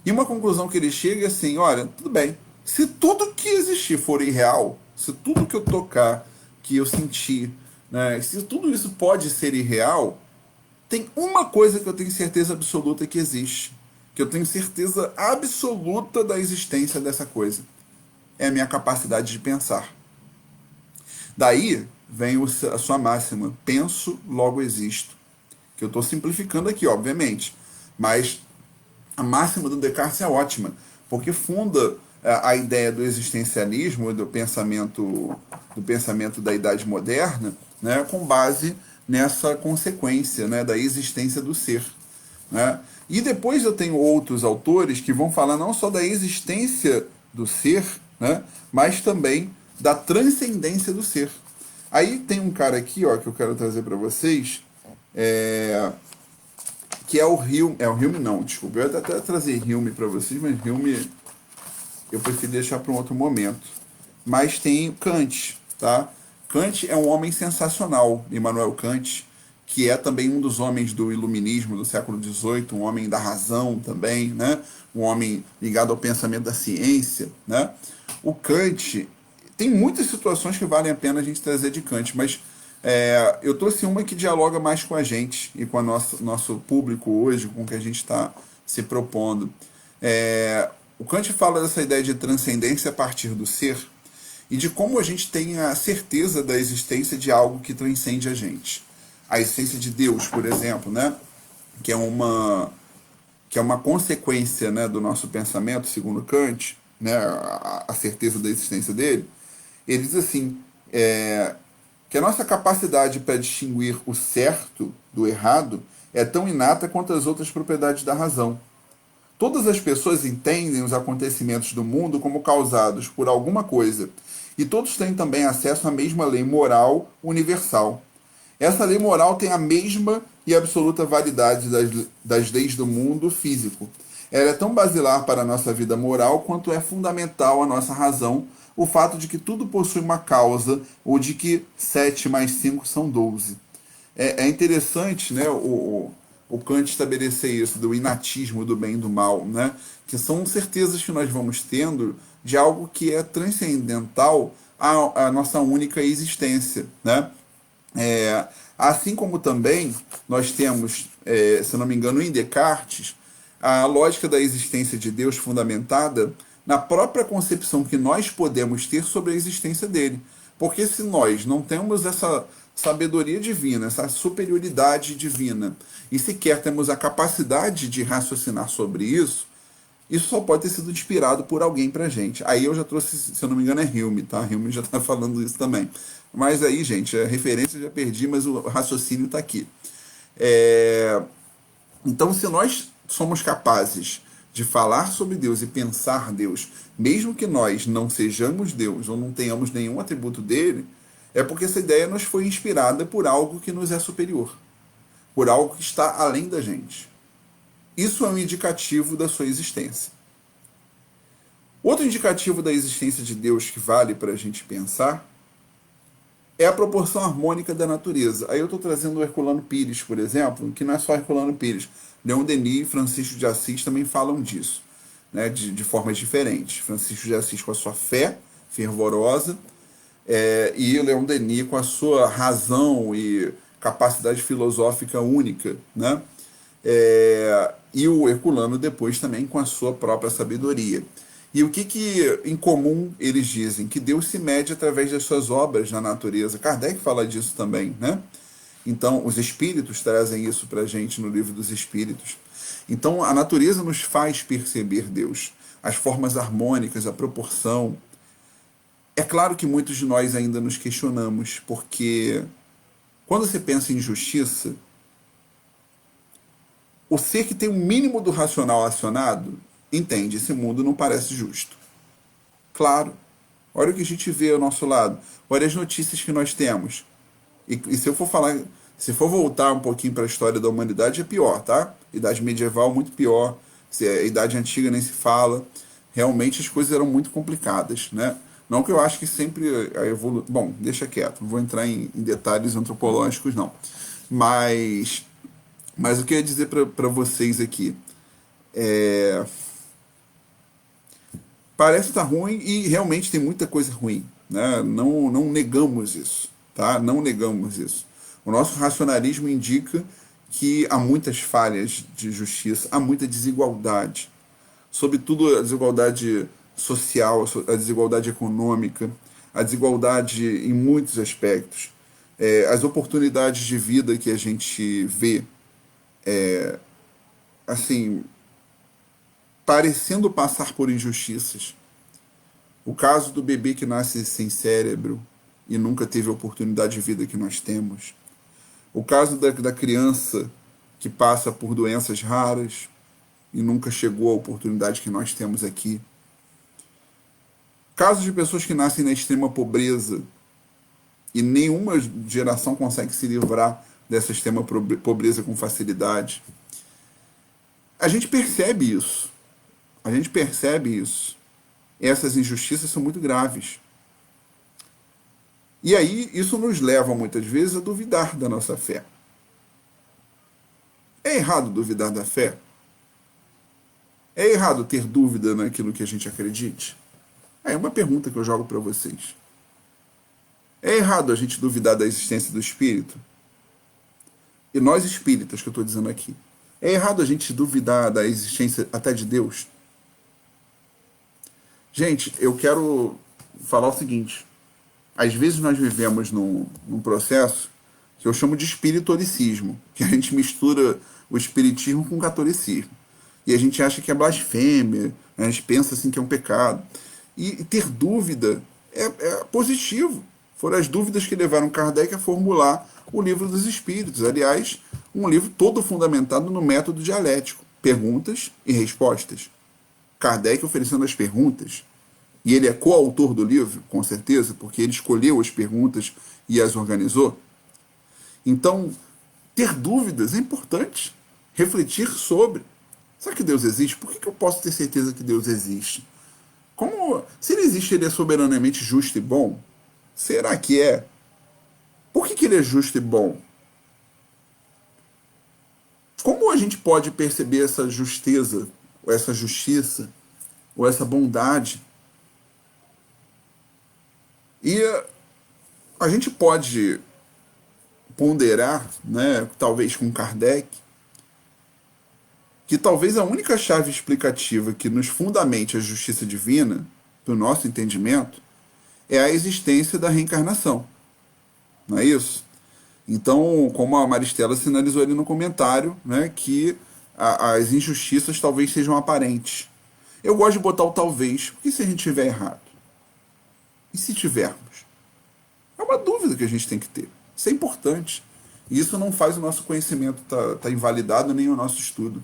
E uma conclusão que ele chega é assim: olha, tudo bem, se tudo que existir for irreal, se tudo que eu tocar, que eu sentir, né, se tudo isso pode ser irreal, tem uma coisa que eu tenho certeza absoluta que existe, que eu tenho certeza absoluta da existência dessa coisa. É a minha capacidade de pensar. Daí vem a sua máxima: penso, logo existo. Que eu estou simplificando aqui, obviamente. Mas a máxima do Descartes é ótima, porque funda a ideia do existencialismo, do pensamento da Idade Moderna, né, com base nessa consequência, né, da existência do ser. Né? E depois eu tenho outros autores que vão falar não só da existência do ser, né, mas também da transcendência do ser. Aí tem um cara aqui, ó, que eu quero trazer para vocês, que é o Hume. É o Hume não, desculpa. Eu ia até trazer Hume para vocês, mas Hume eu preferi deixar para um outro momento. Mas tem Kant, tá? Kant é um homem sensacional, Immanuel Kant, que é também um dos homens do iluminismo do século XVIII, um homem da razão também, né? Um homem ligado ao pensamento da ciência, né? O Kant tem muitas situações que valem a pena a gente trazer de Kant, mas eu trouxe uma que dialoga mais com a gente e com o nosso público hoje, com o que a gente está se propondo. O Kant fala dessa ideia de transcendência a partir do ser e de como a gente tem a certeza da existência de algo que transcende a gente. A existência de Deus, por exemplo, né? que é uma consequência, né, do nosso pensamento, segundo Kant, né, a certeza da existência dele. Ele diz assim, que a nossa capacidade para distinguir o certo do errado é tão inata quanto as outras propriedades da razão. Todas as pessoas entendem os acontecimentos do mundo como causados por alguma coisa, e todos têm também acesso à mesma lei moral universal. Essa lei moral tem a mesma e absoluta validade das leis do mundo físico. Ela é tão basilar para a nossa vida moral quanto é fundamental à nossa razão o fato de que tudo possui uma causa ou de que 7 mais 5 são 12. É interessante, né, o Kant estabelecer isso, do inatismo, do bem e do mal, né, que são certezas que nós vamos tendo de algo que é transcendental à nossa única existência. Né? Assim como também nós temos se eu não me engano, em Descartes, a lógica da existência de Deus fundamentada na própria concepção que nós podemos ter sobre a existência dele. Porque se nós não temos essa sabedoria divina, essa superioridade divina, e sequer temos a capacidade de raciocinar sobre isso só pode ter sido inspirado por alguém pra gente. Aí eu já trouxe, se eu não me engano, é Hume, tá? Hume já tá falando isso também. Mas aí, gente, a referência eu já perdi, mas o raciocínio tá aqui. É, Então, se nós somos capazes de falar sobre Deus e pensar Deus, mesmo que nós não sejamos Deus ou não tenhamos nenhum atributo dele, é porque essa ideia nos foi inspirada por algo que nos é superior, por algo que está além da gente. Isso é um indicativo da sua existência. Outro indicativo da existência de Deus que vale para a gente pensar é a proporção harmônica da natureza. Aí eu estou trazendo o Herculano Pires, por exemplo, que não é só Herculano Pires. Leon Denis e Francisco de Assis também falam disso, né, de formas diferentes. Francisco de Assis com a sua fé fervorosa, e o Leon Denis com a sua razão e capacidade filosófica única, né? E o Herculano depois também com a sua própria sabedoria. E o que em comum eles dizem? Que Deus se mede através das suas obras na natureza. Kardec fala disso também, né? Então, os espíritos trazem isso para a gente no livro dos Espíritos. Então, a natureza nos faz perceber Deus. As formas harmônicas, a proporção. É claro que muitos de nós ainda nos questionamos, porque quando você pensa em justiça, o ser que tem o mínimo do racional acionado entende, esse mundo não parece justo. Claro, olha o que a gente vê ao nosso lado, olha as notícias que nós temos. E se eu for falar, se for voltar um pouquinho para a história da humanidade, é pior, tá? Idade medieval, muito pior. A idade antiga nem se fala. Realmente as coisas eram muito complicadas, né? Não que eu acho que sempre a evolução. Bom, deixa quieto, não vou entrar em detalhes antropológicos, não. Mas o que eu ia dizer para vocês aqui é. Parece estar ruim e realmente tem muita coisa ruim, né? Não negamos isso, tá? Não negamos isso. O nosso racionalismo indica que há muitas falhas de justiça, há muita desigualdade, sobretudo a desigualdade social, a desigualdade econômica, a desigualdade em muitos aspectos. As oportunidades de vida que a gente vê, assim, parecendo passar por injustiças. O caso do bebê que nasce sem cérebro e nunca teve a oportunidade de vida que nós temos. O caso da criança que passa por doenças raras e nunca chegou à oportunidade que nós temos aqui. Casos de pessoas que nascem na extrema pobreza e nenhuma geração consegue se livrar dessa extrema pobreza com facilidade. A gente percebe isso. A gente percebe isso. Essas injustiças são muito graves. E aí, isso nos leva muitas vezes a duvidar da nossa fé. É errado duvidar da fé? É errado ter dúvida naquilo que a gente acredite? É uma pergunta que eu jogo para vocês. É errado a gente duvidar da existência do Espírito? E nós espíritas que eu estou dizendo aqui. É errado a gente duvidar da existência até de Deus? Gente, eu quero falar o seguinte. Às vezes nós vivemos num processo que eu chamo de espiritualicismo, que a gente mistura o espiritismo com o catolicismo. E a gente acha que é blasfêmia, a gente pensa assim que é um pecado. E ter dúvida é positivo. Foram as dúvidas que levaram Kardec a formular o Livro dos Espíritos. Aliás, um livro todo fundamentado no método dialético. Perguntas e respostas. Kardec oferecendo as perguntas, e ele é coautor do livro, com certeza, porque ele escolheu as perguntas e as organizou. Então, ter dúvidas é importante. Refletir sobre. Será que Deus existe? Por que eu posso ter certeza que Deus existe? Se ele existe, ele é soberanamente justo e bom? Será que é? Por que ele é justo e bom? Como a gente pode perceber essa justeza, ou essa justiça, ou essa bondade? E a gente pode ponderar, né, talvez com Kardec, que talvez a única chave explicativa que nos fundamente a justiça divina, do nosso entendimento, é a existência da reencarnação. Não é isso? Então, como a Maristela sinalizou ali no comentário, né, que as injustiças talvez sejam aparentes. Eu gosto de botar o talvez, porque se a gente estiver errado? E se tivermos? É uma dúvida que a gente tem que ter. Isso é importante. E isso não faz o nosso conhecimento tá invalidado, nem o nosso estudo.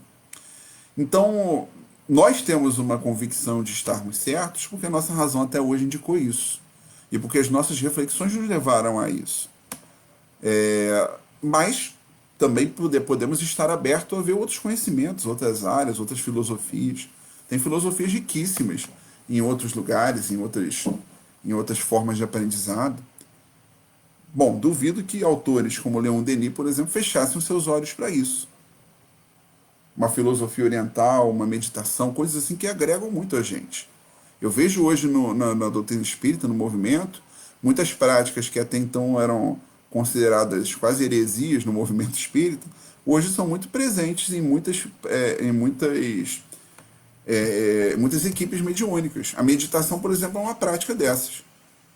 Então, nós temos uma convicção de estarmos certos porque a nossa razão até hoje indicou isso. E porque as nossas reflexões nos levaram a isso. Mas também podemos estar abertos a ver outros conhecimentos, outras áreas, outras filosofias. Tem filosofias riquíssimas em outros lugares, em outras formas de aprendizado. Bom, duvido que autores como Leon Denis, por exemplo, fechassem os seus olhos para isso. Uma filosofia oriental, uma meditação, coisas assim que agregam muito a gente. Eu vejo hoje na doutrina espírita, no movimento, muitas práticas que até então eram consideradas quase heresias no movimento espírita, hoje são muito presentes em muitas equipes mediúnicas. A meditação, por exemplo, é uma prática dessas.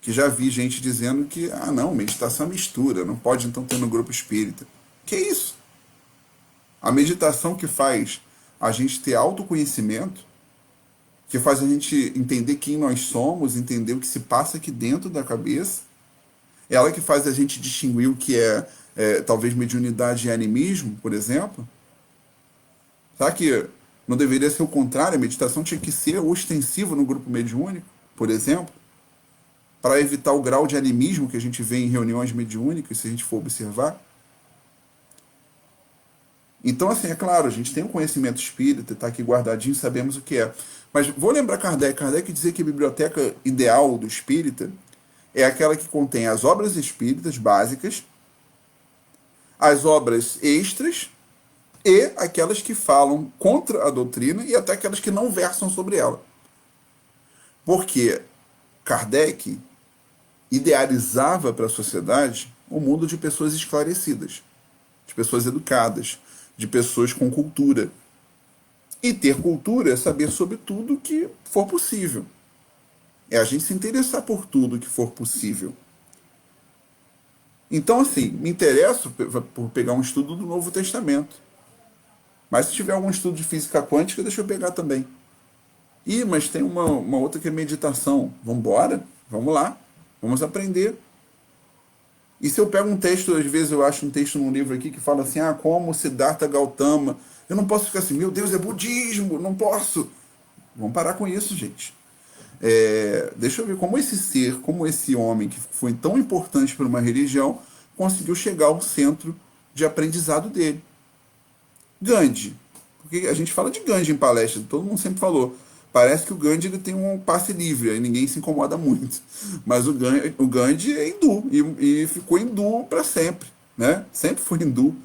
Que já vi gente dizendo que, não, meditação é mistura, não pode então ter no grupo espírita. Que é isso? A meditação que faz a gente ter autoconhecimento, que faz a gente entender quem nós somos, entender o que se passa aqui dentro da cabeça, ela que faz a gente distinguir o que talvez mediunidade e animismo, por exemplo. Será que não deveria ser o contrário? A meditação tinha que ser ostensiva no grupo mediúnico, por exemplo, para evitar o grau de animismo que a gente vê em reuniões mediúnicas, se a gente for observar. Então, assim, é claro, a gente tem um conhecimento espírita, está aqui guardadinho, sabemos o que é. Mas vou lembrar Kardec. Kardec dizia que a biblioteca ideal do espírita é aquela que contém as obras espíritas básicas, as obras extras e aquelas que falam contra a doutrina e até aquelas que não versam sobre ela. Porque Kardec idealizava para a sociedade um mundo de pessoas esclarecidas, de pessoas educadas, de pessoas com cultura. E ter cultura é saber sobre tudo que for possível. É a gente se interessar por tudo que for possível. Então, assim, me interesso por pegar um estudo do Novo Testamento. Mas se tiver algum estudo de física quântica, deixa eu pegar também. Mas tem uma outra que é meditação. Vamos embora? Vamos lá. Vamos aprender. E se eu pego um texto, às vezes eu acho um texto num livro aqui que fala assim, como Siddhartha Gautama. Eu não posso ficar assim, meu Deus, é budismo, não posso. Vamos parar com isso, gente. Deixa eu ver como esse ser, como esse homem que foi tão importante para uma religião, conseguiu chegar ao centro de aprendizado dele. Gandhi. Porque a gente fala de Gandhi em palestra, todo mundo sempre falou. Parece que o Gandhi ele tem um passe livre, aí ninguém se incomoda muito. Mas o Gandhi é hindu, e ficou hindu para sempre. Né? Sempre foi hindu.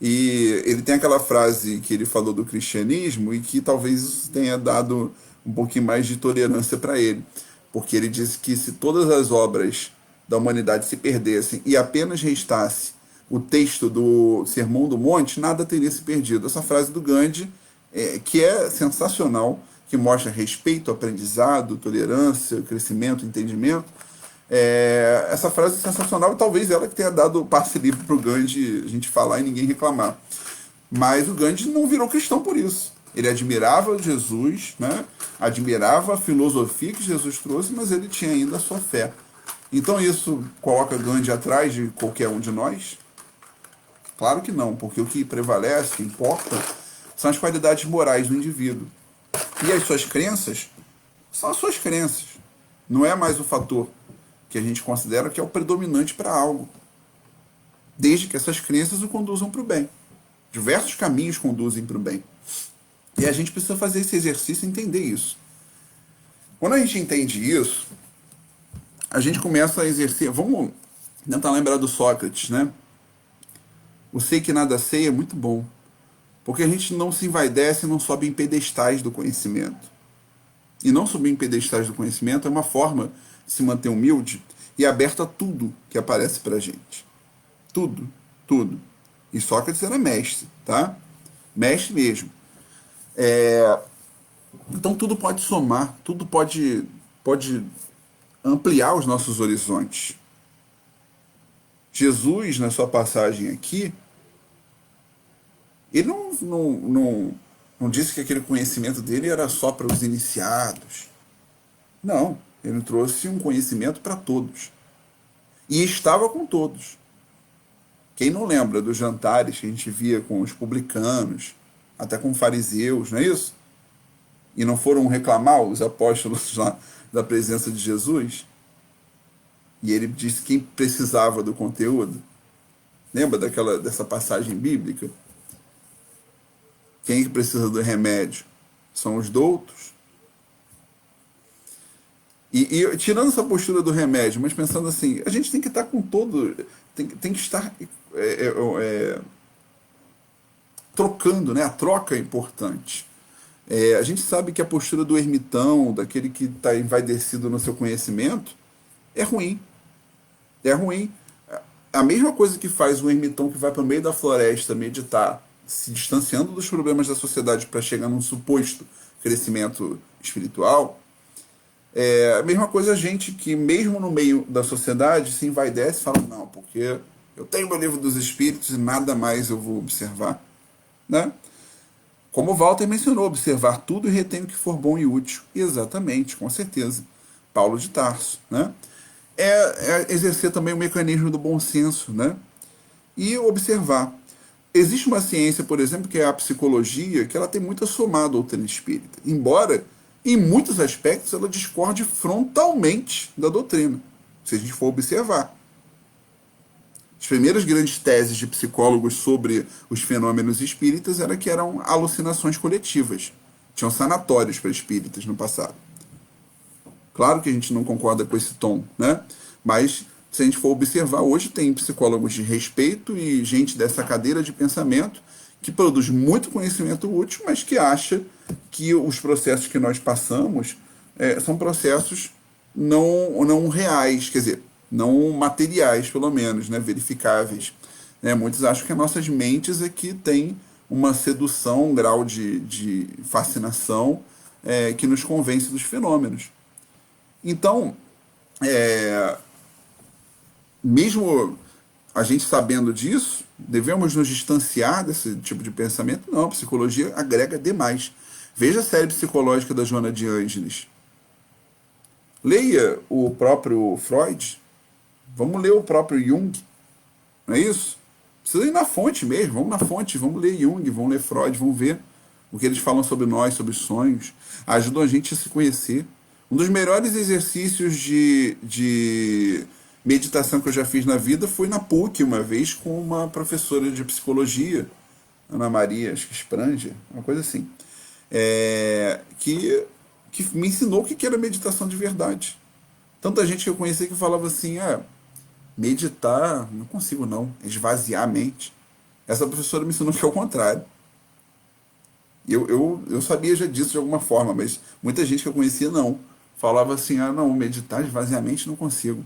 E ele tem aquela frase que ele falou do cristianismo e que talvez isso tenha dado um pouquinho mais de tolerância para ele. Porque ele disse que se todas as obras da humanidade se perdessem e apenas restasse o texto do Sermão do Monte, nada teria se perdido. Essa frase do Gandhi, que é sensacional, que mostra respeito, aprendizado, tolerância, crescimento, entendimento. Essa frase é sensacional e talvez ela que tenha dado o passe livre para o Gandhi a gente falar e ninguém reclamar. Mas o Gandhi não virou cristão por isso. Ele admirava Jesus, né? Admirava a filosofia que Jesus trouxe, mas ele tinha ainda a sua fé. Então isso coloca Gandhi atrás de qualquer um de nós? Claro que não, porque o que prevalece, o que importa, são as qualidades morais do indivíduo. E as suas crenças são as suas crenças. Não é mais o fator que a gente considera que é o predominante para algo. Desde que essas crenças o conduzam para o bem. Diversos caminhos conduzem para o bem. E a gente precisa fazer esse exercício e entender isso. Quando a gente entende isso, a gente começa a exercer... Vamos tentar lembrar do Sócrates, né? O sei que nada sei é muito bom. Porque a gente não se envaidece e não sobe em pedestais do conhecimento. E não subir em pedestais do conhecimento é uma forma de se manter humilde e aberto a tudo que aparece pra gente. Tudo, tudo. E Sócrates era mestre, tá? Mestre mesmo. Então tudo pode somar, tudo pode ampliar os nossos horizontes. Jesus, na sua passagem aqui, ele não disse que aquele conhecimento dele era só para os iniciados. Não, ele trouxe um conhecimento para todos. E estava com todos. Quem não lembra dos jantares que a gente via com os publicanos, até com fariseus, não é isso? E não foram reclamar os apóstolos lá da presença de Jesus? E ele disse quem precisava do conteúdo. Lembra dessa passagem bíblica? Quem que precisa do remédio? São os doutos. E tirando essa postura do remédio, mas pensando assim, a gente tem que estar com todo. Tem que estar trocando, né? A troca é importante. A gente sabe que a postura do ermitão, daquele que está envaidecido no seu conhecimento, é ruim. É ruim. A mesma coisa que faz um ermitão que vai para o meio da floresta meditar, se distanciando dos problemas da sociedade para chegar num suposto crescimento espiritual, a mesma coisa a gente que, mesmo no meio da sociedade, se envaidece e fala, não, porque eu tenho meu livro dos espíritos e nada mais eu vou observar. Né? Como o Walter mencionou, observar tudo e retém o que for bom e útil. Exatamente, com certeza. Paulo de Tarso. Né? É exercer também o mecanismo do bom senso, né? E observar. Existe uma ciência, por exemplo, que é a psicologia, que ela tem muito a somar à doutrina espírita. Embora, em muitos aspectos, ela discorde frontalmente da doutrina, se a gente for observar. As primeiras grandes teses de psicólogos sobre os fenômenos espíritas era que eram alucinações coletivas. Tinham sanatórios para espíritas no passado. Claro que a gente não concorda com esse tom, né? Mas, se a gente for observar, hoje tem psicólogos de respeito e gente dessa cadeira de pensamento que produz muito conhecimento útil, mas que acha que os processos que nós passamos são processos não reais, quer dizer, não materiais, pelo menos, né? Verificáveis. Muitos acham que as nossas mentes é que tem uma sedução, um grau de fascinação que nos convence dos fenômenos. Então, mesmo a gente sabendo disso, devemos nos distanciar desse tipo de pensamento? Não, a psicologia agrega demais. Veja a série psicológica da Joana de Ângeles. Leia o próprio Freud. Vamos ler o próprio Jung. Não é isso? Precisa ir na fonte mesmo. Vamos na fonte, vamos ler Jung, vamos ler Freud, vamos ver o que eles falam sobre nós, sobre sonhos. Ajudam a gente a se conhecer. Um dos melhores exercícios de meditação que eu já fiz na vida foi na PUC, uma vez, com uma professora de psicologia, Ana Maria, acho que Spranger, uma coisa assim, que me ensinou o que era meditação de verdade. Tanta gente que eu conheci que falava assim, meditar, não consigo não, esvaziar a mente. Essa professora me ensinou que é o contrário. Eu sabia já disso de alguma forma, mas muita gente que eu conhecia não. Falava assim, não, meditar esvaziar a mente não consigo.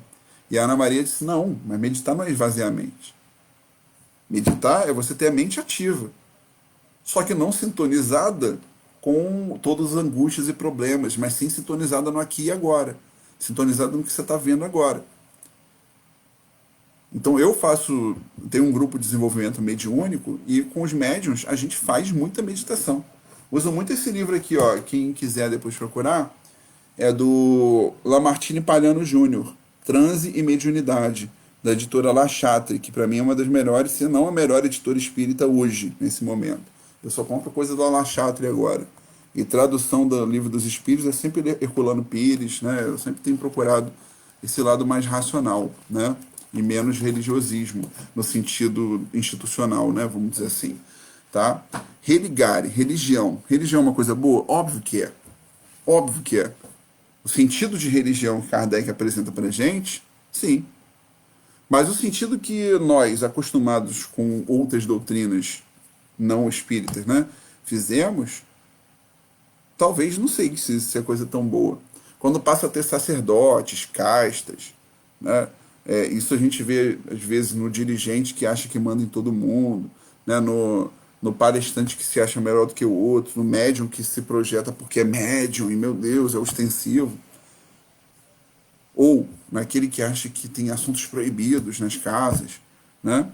E a Ana Maria disse, não, mas meditar não é esvaziar a mente. Meditar é você ter a mente ativa. Só que não sintonizada com todas as angústias e problemas, mas sim sintonizada no aqui e agora. Sintonizada no que você está vendo agora. Então tenho um grupo de desenvolvimento mediúnico e com os médiuns a gente faz muita meditação. Uso muito esse livro aqui, ó, quem quiser depois procurar, é do Lamartine Palhano Júnior, Transe e Mediunidade, da editora La Chatre, que para mim é uma das melhores, se não a melhor editora espírita hoje, nesse momento. Eu só compro coisa da La Chatre agora. E tradução do Livro dos Espíritos é sempre Herculano Pires, né? Eu sempre tenho procurado esse lado mais racional, né? E menos religiosismo, no sentido institucional, né? Vamos dizer assim. Tá? Religare, religião. Religião é uma coisa boa? Óbvio que é. Óbvio que é. O sentido de religião que Kardec apresenta para a gente, sim. Mas o sentido que nós, acostumados com outras doutrinas não espíritas, né, fizemos, talvez não sei se é coisa tão boa. Quando passa a ter sacerdotes, castas, né, isso a gente vê, às vezes, no dirigente que acha que manda em todo mundo, né, no palestrante que se acha melhor do que o outro, no médium que se projeta porque é médium e, meu Deus, é ostensivo, ou naquele que acha que tem assuntos proibidos nas casas, né?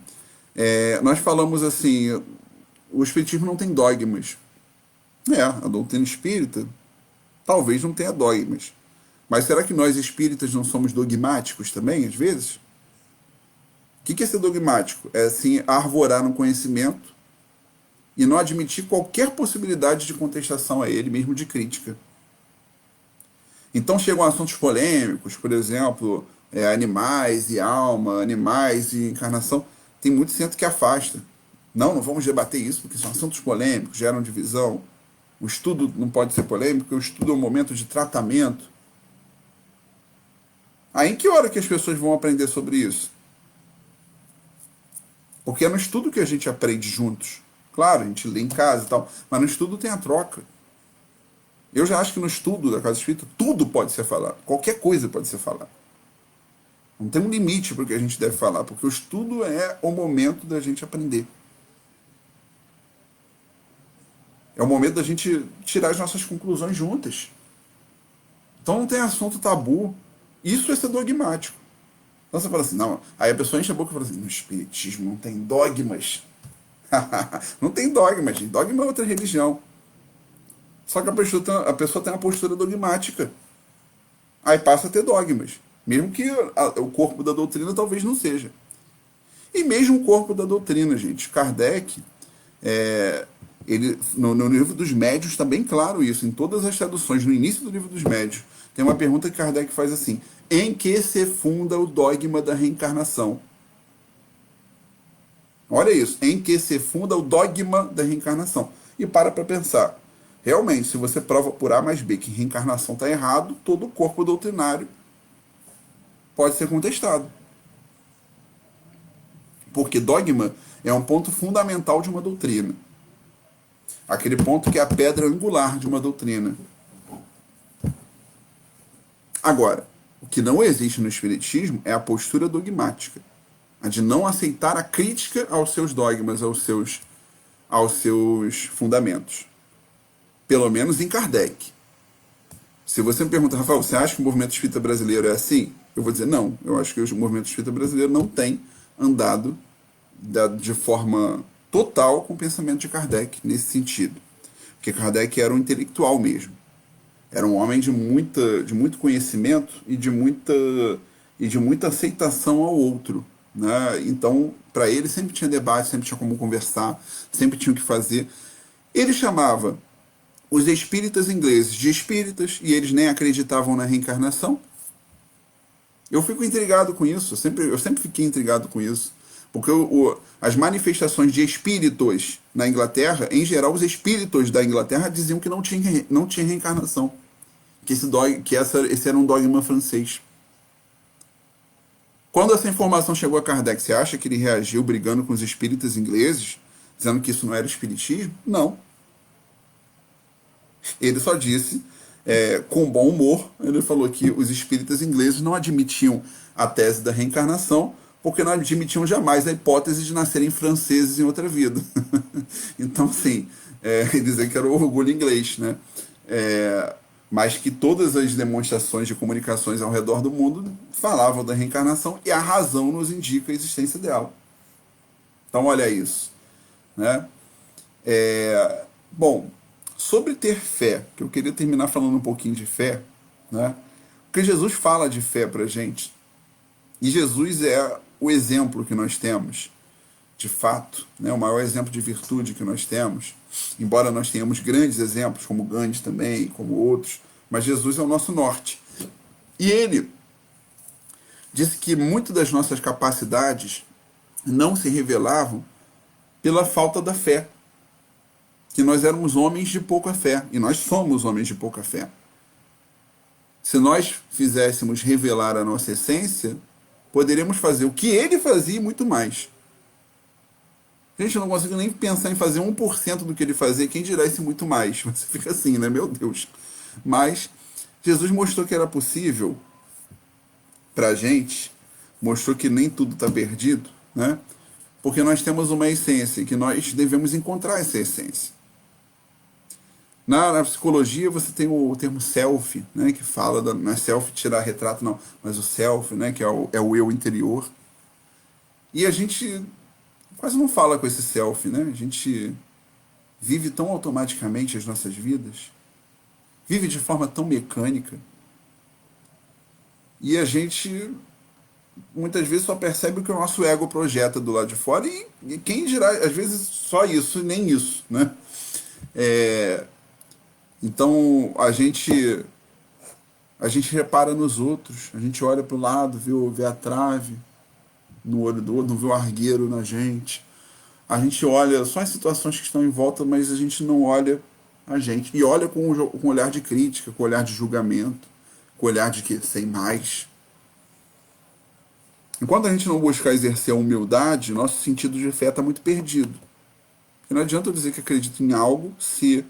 Nós falamos assim, o espiritismo não tem dogmas. A doutrina espírita talvez não tenha dogmas. Mas será que nós espíritas não somos dogmáticos também, às vezes? O que é ser dogmático? É, assim, arvorar no conhecimento e não admitir qualquer possibilidade de contestação a ele, mesmo de crítica. Então chegam assuntos polêmicos, por exemplo, animais e alma, animais e encarnação. Tem muito centro que afasta. Não, não vamos debater isso, porque são assuntos polêmicos, geram divisão. O estudo não pode ser polêmico, o estudo é um momento de tratamento. Aí em que hora que as pessoas vão aprender sobre isso? Porque é no estudo que a gente aprende juntos. Claro, a gente lê em casa e tal, mas no estudo tem a troca. Eu já acho que no estudo da Casa Espírita tudo pode ser falado. Qualquer coisa pode ser falada. Não tem um limite para o que a gente deve falar, porque o estudo é o momento da gente aprender. É o momento da gente tirar as nossas conclusões juntas. Então não tem assunto tabu. Isso é ser dogmático. Então você fala assim, não. Aí a pessoa enche a boca e fala assim, no espiritismo não tem dogmas. Não tem dogmas, gente. Dogma é outra religião. Só que a pessoa tem uma postura dogmática. Aí passa a ter dogmas. Mesmo que o corpo da doutrina talvez não seja. E mesmo o corpo da doutrina, gente. Kardec, ele, no livro dos médios está bem claro isso. Em todas as traduções, no início do livro dos médios, tem uma pergunta que Kardec faz assim: em que se funda o dogma da reencarnação? Olha isso, em que se funda o dogma da reencarnação. E para pensar. Realmente, se você prova por A mais B que reencarnação está errado, todo o corpo doutrinário pode ser contestado. Porque dogma é um ponto fundamental de uma doutrina. Aquele ponto que é a pedra angular de uma doutrina. Agora, o que não existe no espiritismo é a postura dogmática. A de não aceitar a crítica aos seus dogmas, aos seus fundamentos. Pelo menos em Kardec. Se você me pergunta, Rafael, você acha que o movimento espírita brasileiro é assim? Eu vou dizer, não. Eu acho que o movimento espírita brasileiro não tem andado de forma total com o pensamento de Kardec nesse sentido. Porque Kardec era um intelectual mesmo. Era um homem de muito conhecimento e de muita aceitação ao outro. Né? Então, para ele sempre tinha debate, sempre tinha como conversar, sempre tinha o que fazer. Ele chamava os espíritas ingleses de espíritas e eles nem acreditavam na reencarnação. Eu fico intrigado com isso, eu sempre fiquei intrigado com isso. Porque as manifestações de espíritos na Inglaterra, em geral, os espíritos da Inglaterra diziam que não tinha reencarnação. Que esse era um dogma francês. Quando essa informação chegou a Kardec, você acha que ele reagiu brigando com os espíritas ingleses, dizendo que isso não era espiritismo? Não. Ele só disse, com bom humor, ele falou que os espíritas ingleses não admitiam a tese da reencarnação, porque não admitiam jamais a hipótese de nascerem franceses em outra vida. Então, assim, dizer que era o orgulho inglês, né? Mas que todas as demonstrações de comunicações ao redor do mundo falavam da reencarnação e a razão nos indica a existência dela. Então, olha isso. Né? Bom, sobre ter fé, que eu queria terminar falando um pouquinho de fé, né? Porque Jesus fala de fé pra gente, e Jesus é o exemplo que nós temos, de fato, né? O maior exemplo de virtude que nós temos, embora nós tenhamos grandes exemplos, como Gandhi também, como outros, mas Jesus é o nosso norte. E ele disse que muitas das nossas capacidades não se revelavam pela falta da fé, que nós éramos homens de pouca fé, e nós somos homens de pouca fé. Se nós fizéssemos revelar a nossa essência, poderíamos fazer o que ele fazia e muito mais. Gente, eu não consigo nem pensar em fazer 1% do que ele fazia, quem dirá esse muito mais? Você fica assim, né? Meu Deus. Mas Jesus mostrou que era possível pra gente, mostrou que nem tudo está perdido, né? Porque nós temos uma essência, que nós devemos encontrar essa essência. Na psicologia você tem o termo self, né, que fala, não é self tirar retrato não, mas o self, né, que é o eu interior. E a gente quase não fala com esse self, né? A gente vive tão automaticamente as nossas vidas, vive de forma tão mecânica, e a gente muitas vezes só percebe o que o nosso ego projeta do lado de fora, e quem dirá, às vezes só isso e nem isso, né? É, então a gente repara nos outros, a gente olha para o lado, vê a trave no olho do outro, não vê o argueiro na gente. A gente olha só as situações que estão em volta, mas a gente não olha a gente. E olha com olhar de crítica, com olhar de julgamento, com olhar de que sei mais. Enquanto a gente não buscar exercer a humildade, nosso sentido de fé está muito perdido. Porque não adianta eu dizer que acredito em algo se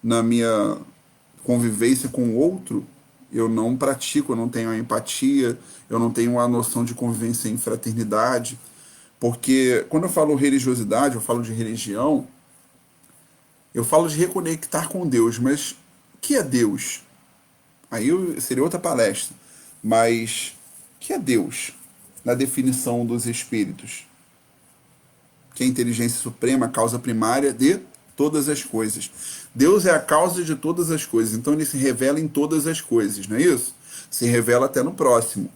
na minha convivência com o outro eu não pratico, eu não tenho a empatia, eu não tenho a noção de convivência em fraternidade. Porque quando eu falo religiosidade, eu falo de religião, eu falo de reconectar com Deus, mas o que é Deus? Aí seria outra palestra. Mas o que é Deus? Na definição dos espíritos, que é a inteligência suprema, a causa primária de todas as coisas. Deus é a causa de todas as coisas, então ele se revela em todas as coisas, não é isso? Se revela até no próximo.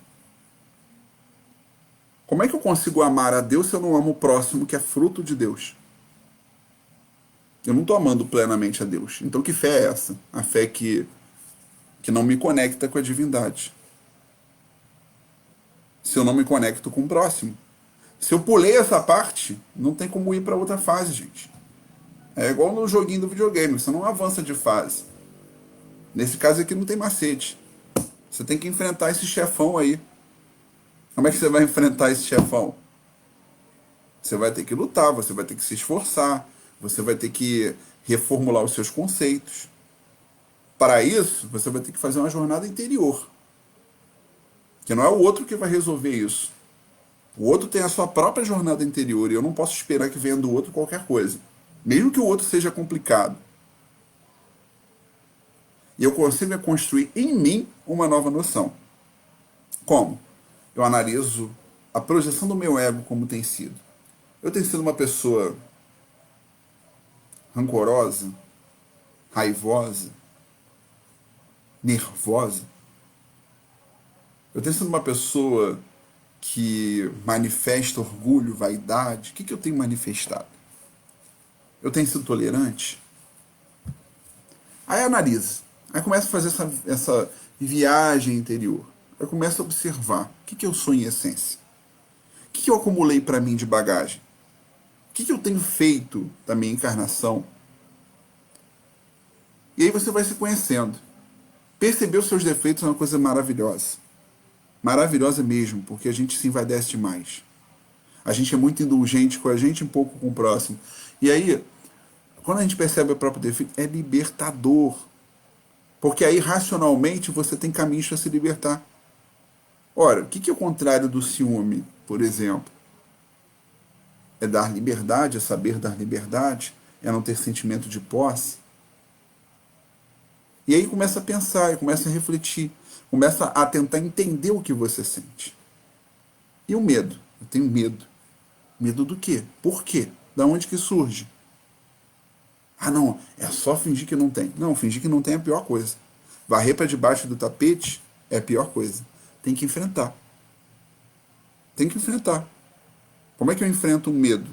Como é que eu consigo amar a Deus se eu não amo o próximo, que é fruto de Deus? Eu não estou amando plenamente a Deus. Então que fé é essa? A fé que não me conecta com a divindade. Se eu não me conecto com o próximo. Se eu pulei essa parte, não tem como ir para outra fase, gente. É igual no joguinho do videogame, você não avança de fase. Nesse caso aqui não tem macete. Você tem que enfrentar esse chefão aí. Como é que você vai enfrentar esse chefão? Você vai ter que lutar, você vai ter que se esforçar, você vai ter que reformular os seus conceitos. Para isso, você vai ter que fazer uma jornada interior. Que não é o outro que vai resolver isso. O outro tem a sua própria jornada interior e eu não posso esperar que venha do outro qualquer coisa. Mesmo que o outro seja complicado. E eu consigo construir em mim uma nova noção. Como? Eu analiso a projeção do meu ego como tem sido. Eu tenho sido uma pessoa rancorosa, raivosa, nervosa. Eu tenho sido uma pessoa que manifesta orgulho, vaidade. O que eu tenho manifestado? Eu tenho sido tolerante? Aí analisa. Aí começa a fazer essa viagem interior. Eu começo a observar o que eu sou em essência. O que eu acumulei para mim de bagagem? O que eu tenho feito da minha encarnação? E aí você vai se conhecendo. Perceber os seus defeitos é uma coisa maravilhosa. Maravilhosa mesmo, porque a gente se envaidece demais. A gente é muito indulgente com a gente e um pouco com o próximo. E aí, quando a gente percebe o próprio defeito, é libertador. Porque aí, racionalmente, você tem caminhos para se libertar. Ora, o que é o contrário do ciúme, por exemplo? É dar liberdade, é saber dar liberdade, é não ter sentimento de posse. E aí começa a pensar, e começa a refletir, começa a tentar entender o que você sente. E o medo? Eu tenho medo. Medo do quê? Por quê? Da onde que surge? Ah, não, é só fingir que não tem. Não, fingir que não tem é a pior coisa. Varrer para debaixo do tapete é a pior coisa. Tem que enfrentar. Tem que enfrentar. Como é que eu enfrento o medo?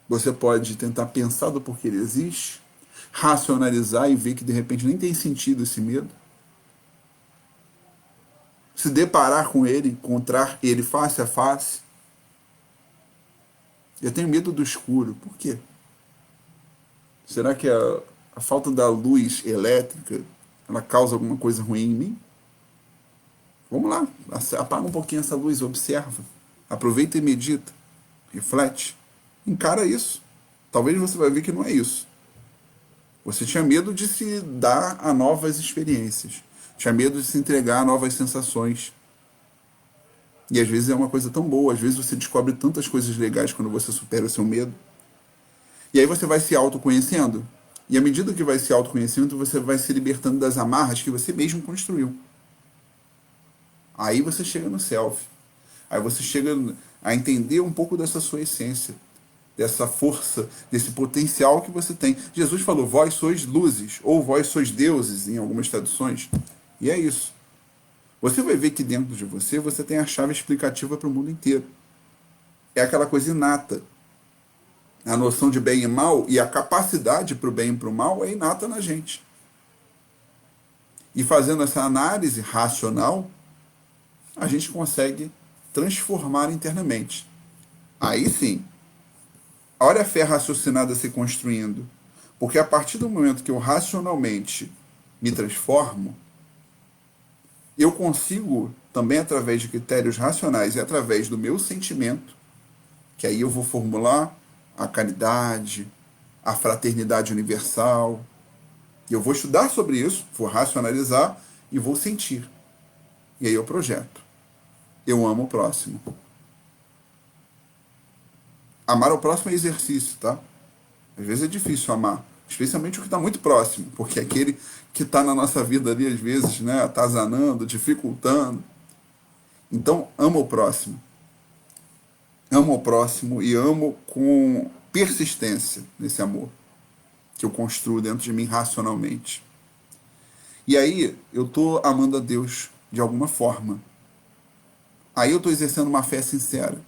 Você pode tentar pensar do porquê ele existe, racionalizar e ver que de repente nem tem sentido esse medo. Se deparar com ele, encontrar ele face a face. Eu tenho medo do escuro. Por quê? Será que a falta da luz elétrica ela causa alguma coisa ruim em mim? Vamos lá, apaga um pouquinho essa luz, observa, aproveita e medita, reflete, encara isso. Talvez você vai ver que não é isso. Você tinha medo de se dar a novas experiências, tinha medo de se entregar a novas sensações. E às vezes é uma coisa tão boa, às vezes você descobre tantas coisas legais quando você supera o seu medo. E aí você vai se autoconhecendo. E à medida que vai se autoconhecendo, você vai se libertando das amarras que você mesmo construiu. Aí você chega no self. Aí você chega a entender um pouco dessa sua essência, dessa força, desse potencial que você tem. Jesus falou, vós sois luzes, ou vós sois deuses, em algumas traduções. E é isso. Você vai ver que dentro de você, você tem a chave explicativa para o mundo inteiro. É aquela coisa inata. A noção de bem e mal e a capacidade para o bem e para o mal é inata na gente. E fazendo essa análise racional, a gente consegue transformar internamente. Aí sim, olha a fé raciocinada se construindo. Porque a partir do momento que eu racionalmente me transformo, eu consigo, também através de critérios racionais e através do meu sentimento, que aí eu vou formular a caridade, a fraternidade universal. E eu vou estudar sobre isso, vou racionalizar e vou sentir. E aí eu projeto. Eu amo o próximo. Amar o próximo é exercício, tá? Às vezes é difícil amar, especialmente o que está muito próximo, porque aquele que está na nossa vida ali, às vezes, né, atazanando, dificultando. Então, amo o próximo. Amo o próximo e amo com persistência nesse amor que eu construo dentro de mim racionalmente. E aí, eu estou amando a Deus de alguma forma. Aí eu estou exercendo uma fé sincera,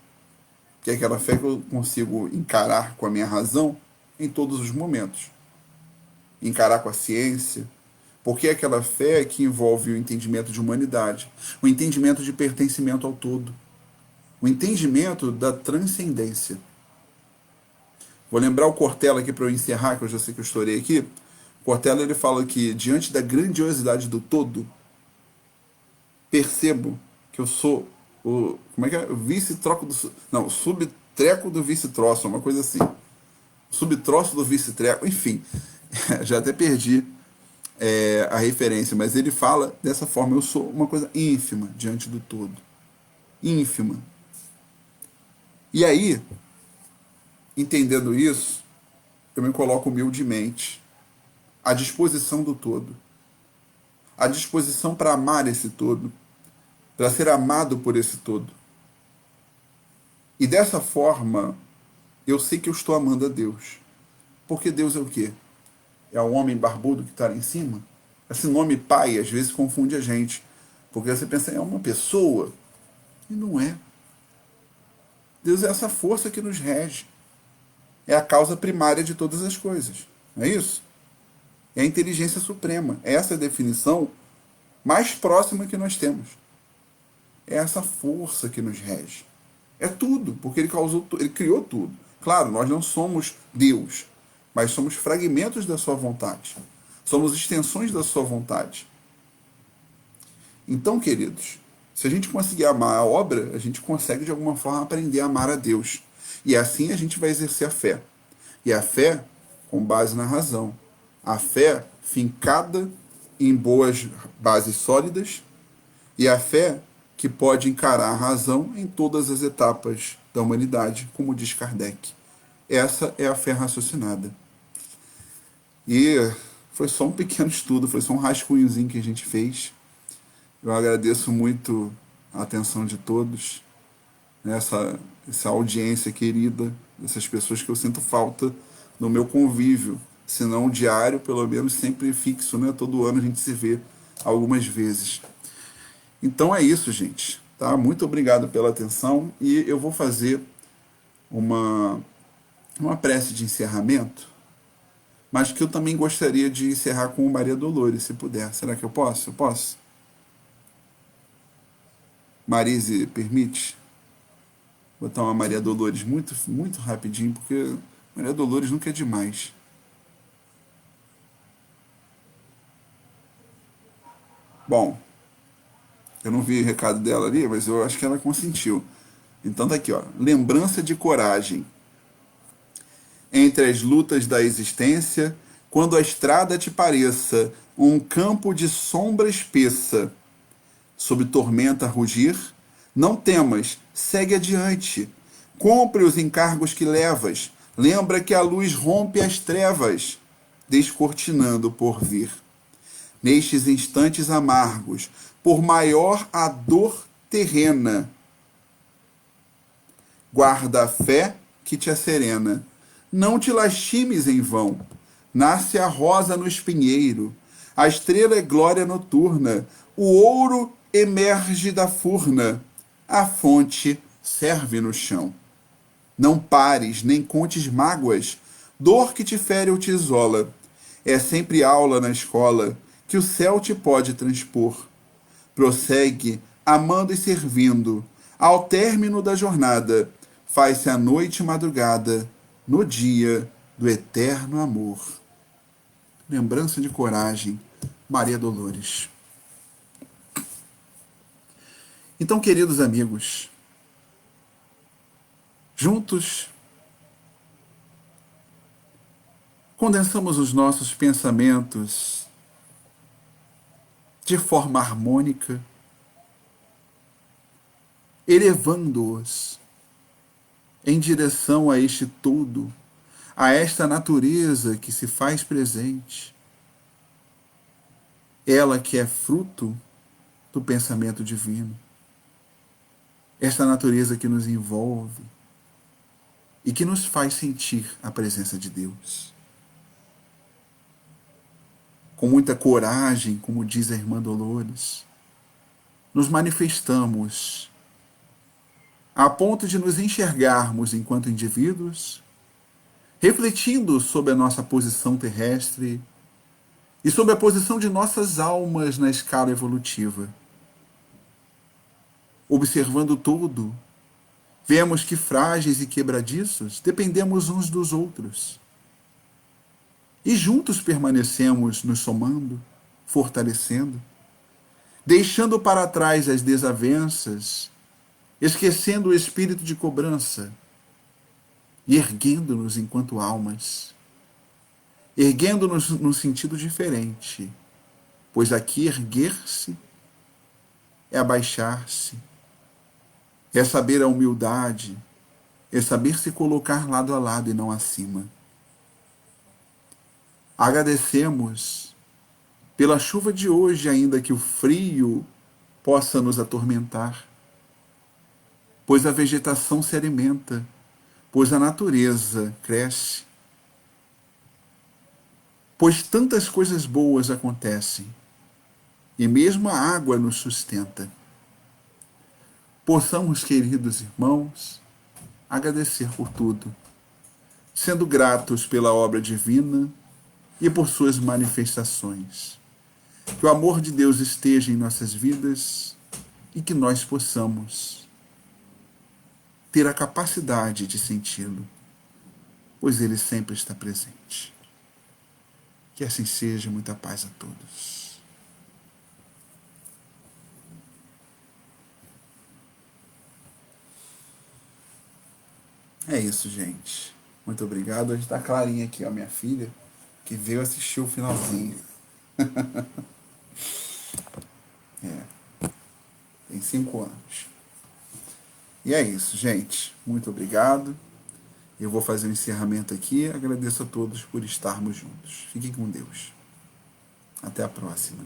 que é aquela fé que eu consigo encarar com a minha razão em todos os momentos. Encarar com a ciência, porque é aquela fé que envolve o entendimento de humanidade, o entendimento de pertencimento ao todo, o entendimento da transcendência. Vou lembrar o Cortella aqui para eu encerrar, que eu já sei que eu estourei aqui. Cortella ele fala que diante da grandiosidade do todo, percebo que eu sou o, como é que é? O vice-troco do, não, subtreco do vice-troço, uma coisa assim. Subtroço do vice-treco, enfim. Já até perdi a referência, mas ele fala dessa forma, eu sou uma coisa ínfima diante do todo. Ínfima. E aí, entendendo isso, eu me coloco humildemente à disposição do todo. À disposição para amar esse todo, para ser amado por esse todo. E dessa forma, eu sei que eu estou amando a Deus. Porque Deus é o quê? É o homem barbudo que está lá em cima? Esse nome pai às vezes confunde a gente. Porque você pensa, é uma pessoa. E não é. Deus é essa força que nos rege. É a causa primária de todas as coisas. Não é isso? É a inteligência suprema. Essa é a definição mais próxima que nós temos. É essa força que nos rege. É tudo, porque ele criou tudo. Claro, nós não somos Deus, mas somos fragmentos da sua vontade. Somos extensões da sua vontade. Então, queridos, se a gente conseguir amar a obra, a gente consegue de alguma forma aprender a amar a Deus. E assim a gente vai exercer a fé. E a fé com base na razão. A fé fincada em boas bases sólidas. E a fé que pode encarar a razão em todas as etapas da humanidade, como diz Kardec. Essa é a fé raciocinada. E foi só um pequeno estudo, foi só um rascunhozinho que a gente fez. Eu agradeço muito a atenção de todos, essa audiência querida, dessas pessoas que eu sinto falta no meu convívio, se não diário, pelo menos sempre fixo, né? Todo ano a gente se vê algumas vezes. Então é isso, gente. Tá? Muito obrigado pela atenção e eu vou fazer uma prece de encerramento, mas que eu também gostaria de encerrar com Maria Dolores, se puder. Será que eu posso? Eu posso? Marise, permite? Vou botar uma Maria Dolores muito, muito rapidinho, porque Maria Dolores nunca é demais. Bom, eu não vi o recado dela ali, mas eu acho que ela consentiu. Então tá aqui, ó. Lembrança de coragem. Entre as lutas da existência, quando a estrada te pareça um campo de sombra espessa, sob tormenta a rugir, Não temas, segue adiante. Cumpre os encargos que levas. Lembra que a luz rompe as trevas, descortinando o porvir. Nestes instantes amargos, por maior a dor terrena, guarda a fé que te acerena. Não te lastimes em vão. Nasce a rosa no espinheiro, a estrela é glória noturna, o ouro emerge da furna, a fonte serve no chão. Não pares, nem contes mágoas, dor que te fere ou te isola. É sempre aula na escola, que o céu te pode transpor. Prossegue, amando e servindo. Ao término da jornada, faz-se a noite madrugada, no dia do eterno amor. Lembrança de coragem, Maria Dolores. Então, queridos amigos, juntos, condensamos os nossos pensamentos de forma harmônica, elevando-os em direção a este todo, a esta natureza que se faz presente, ela que é fruto do pensamento divino, esta natureza que nos envolve e que nos faz sentir a presença de Deus. Com muita coragem, como diz a irmã Dolores, nos manifestamos a ponto de nos enxergarmos enquanto indivíduos, refletindo sobre a nossa posição terrestre e sobre a posição de nossas almas na escala evolutiva. Observando todo, vemos que frágeis e quebradiços dependemos uns dos outros. E juntos permanecemos nos somando, fortalecendo, deixando para trás as desavenças, esquecendo o espírito de cobrança e erguendo-nos enquanto almas. Erguendo-nos num sentido diferente, pois aqui erguer-se é abaixar-se, é saber a humildade, é saber se colocar lado a lado e não acima. Agradecemos pela chuva de hoje, ainda que o frio possa nos atormentar, pois a vegetação se alimenta, pois a natureza cresce, pois tantas coisas boas acontecem, e mesmo a água nos sustenta. Possamos, queridos irmãos, agradecer por tudo, sendo gratos pela obra divina e por suas manifestações. Que o amor de Deus esteja em nossas vidas e que nós possamos ter a capacidade de senti-lo, pois ele sempre está presente. Que assim seja, muita paz a todos. É isso, gente. Muito obrigado. Hoje está clarinha aqui, ó, minha filha, que veio assistir o finalzinho. Tem 5 anos. E é isso, gente. Muito obrigado. Eu vou fazer o encerramento aqui. Agradeço a todos por estarmos juntos. Fiquem com Deus. Até a próxima.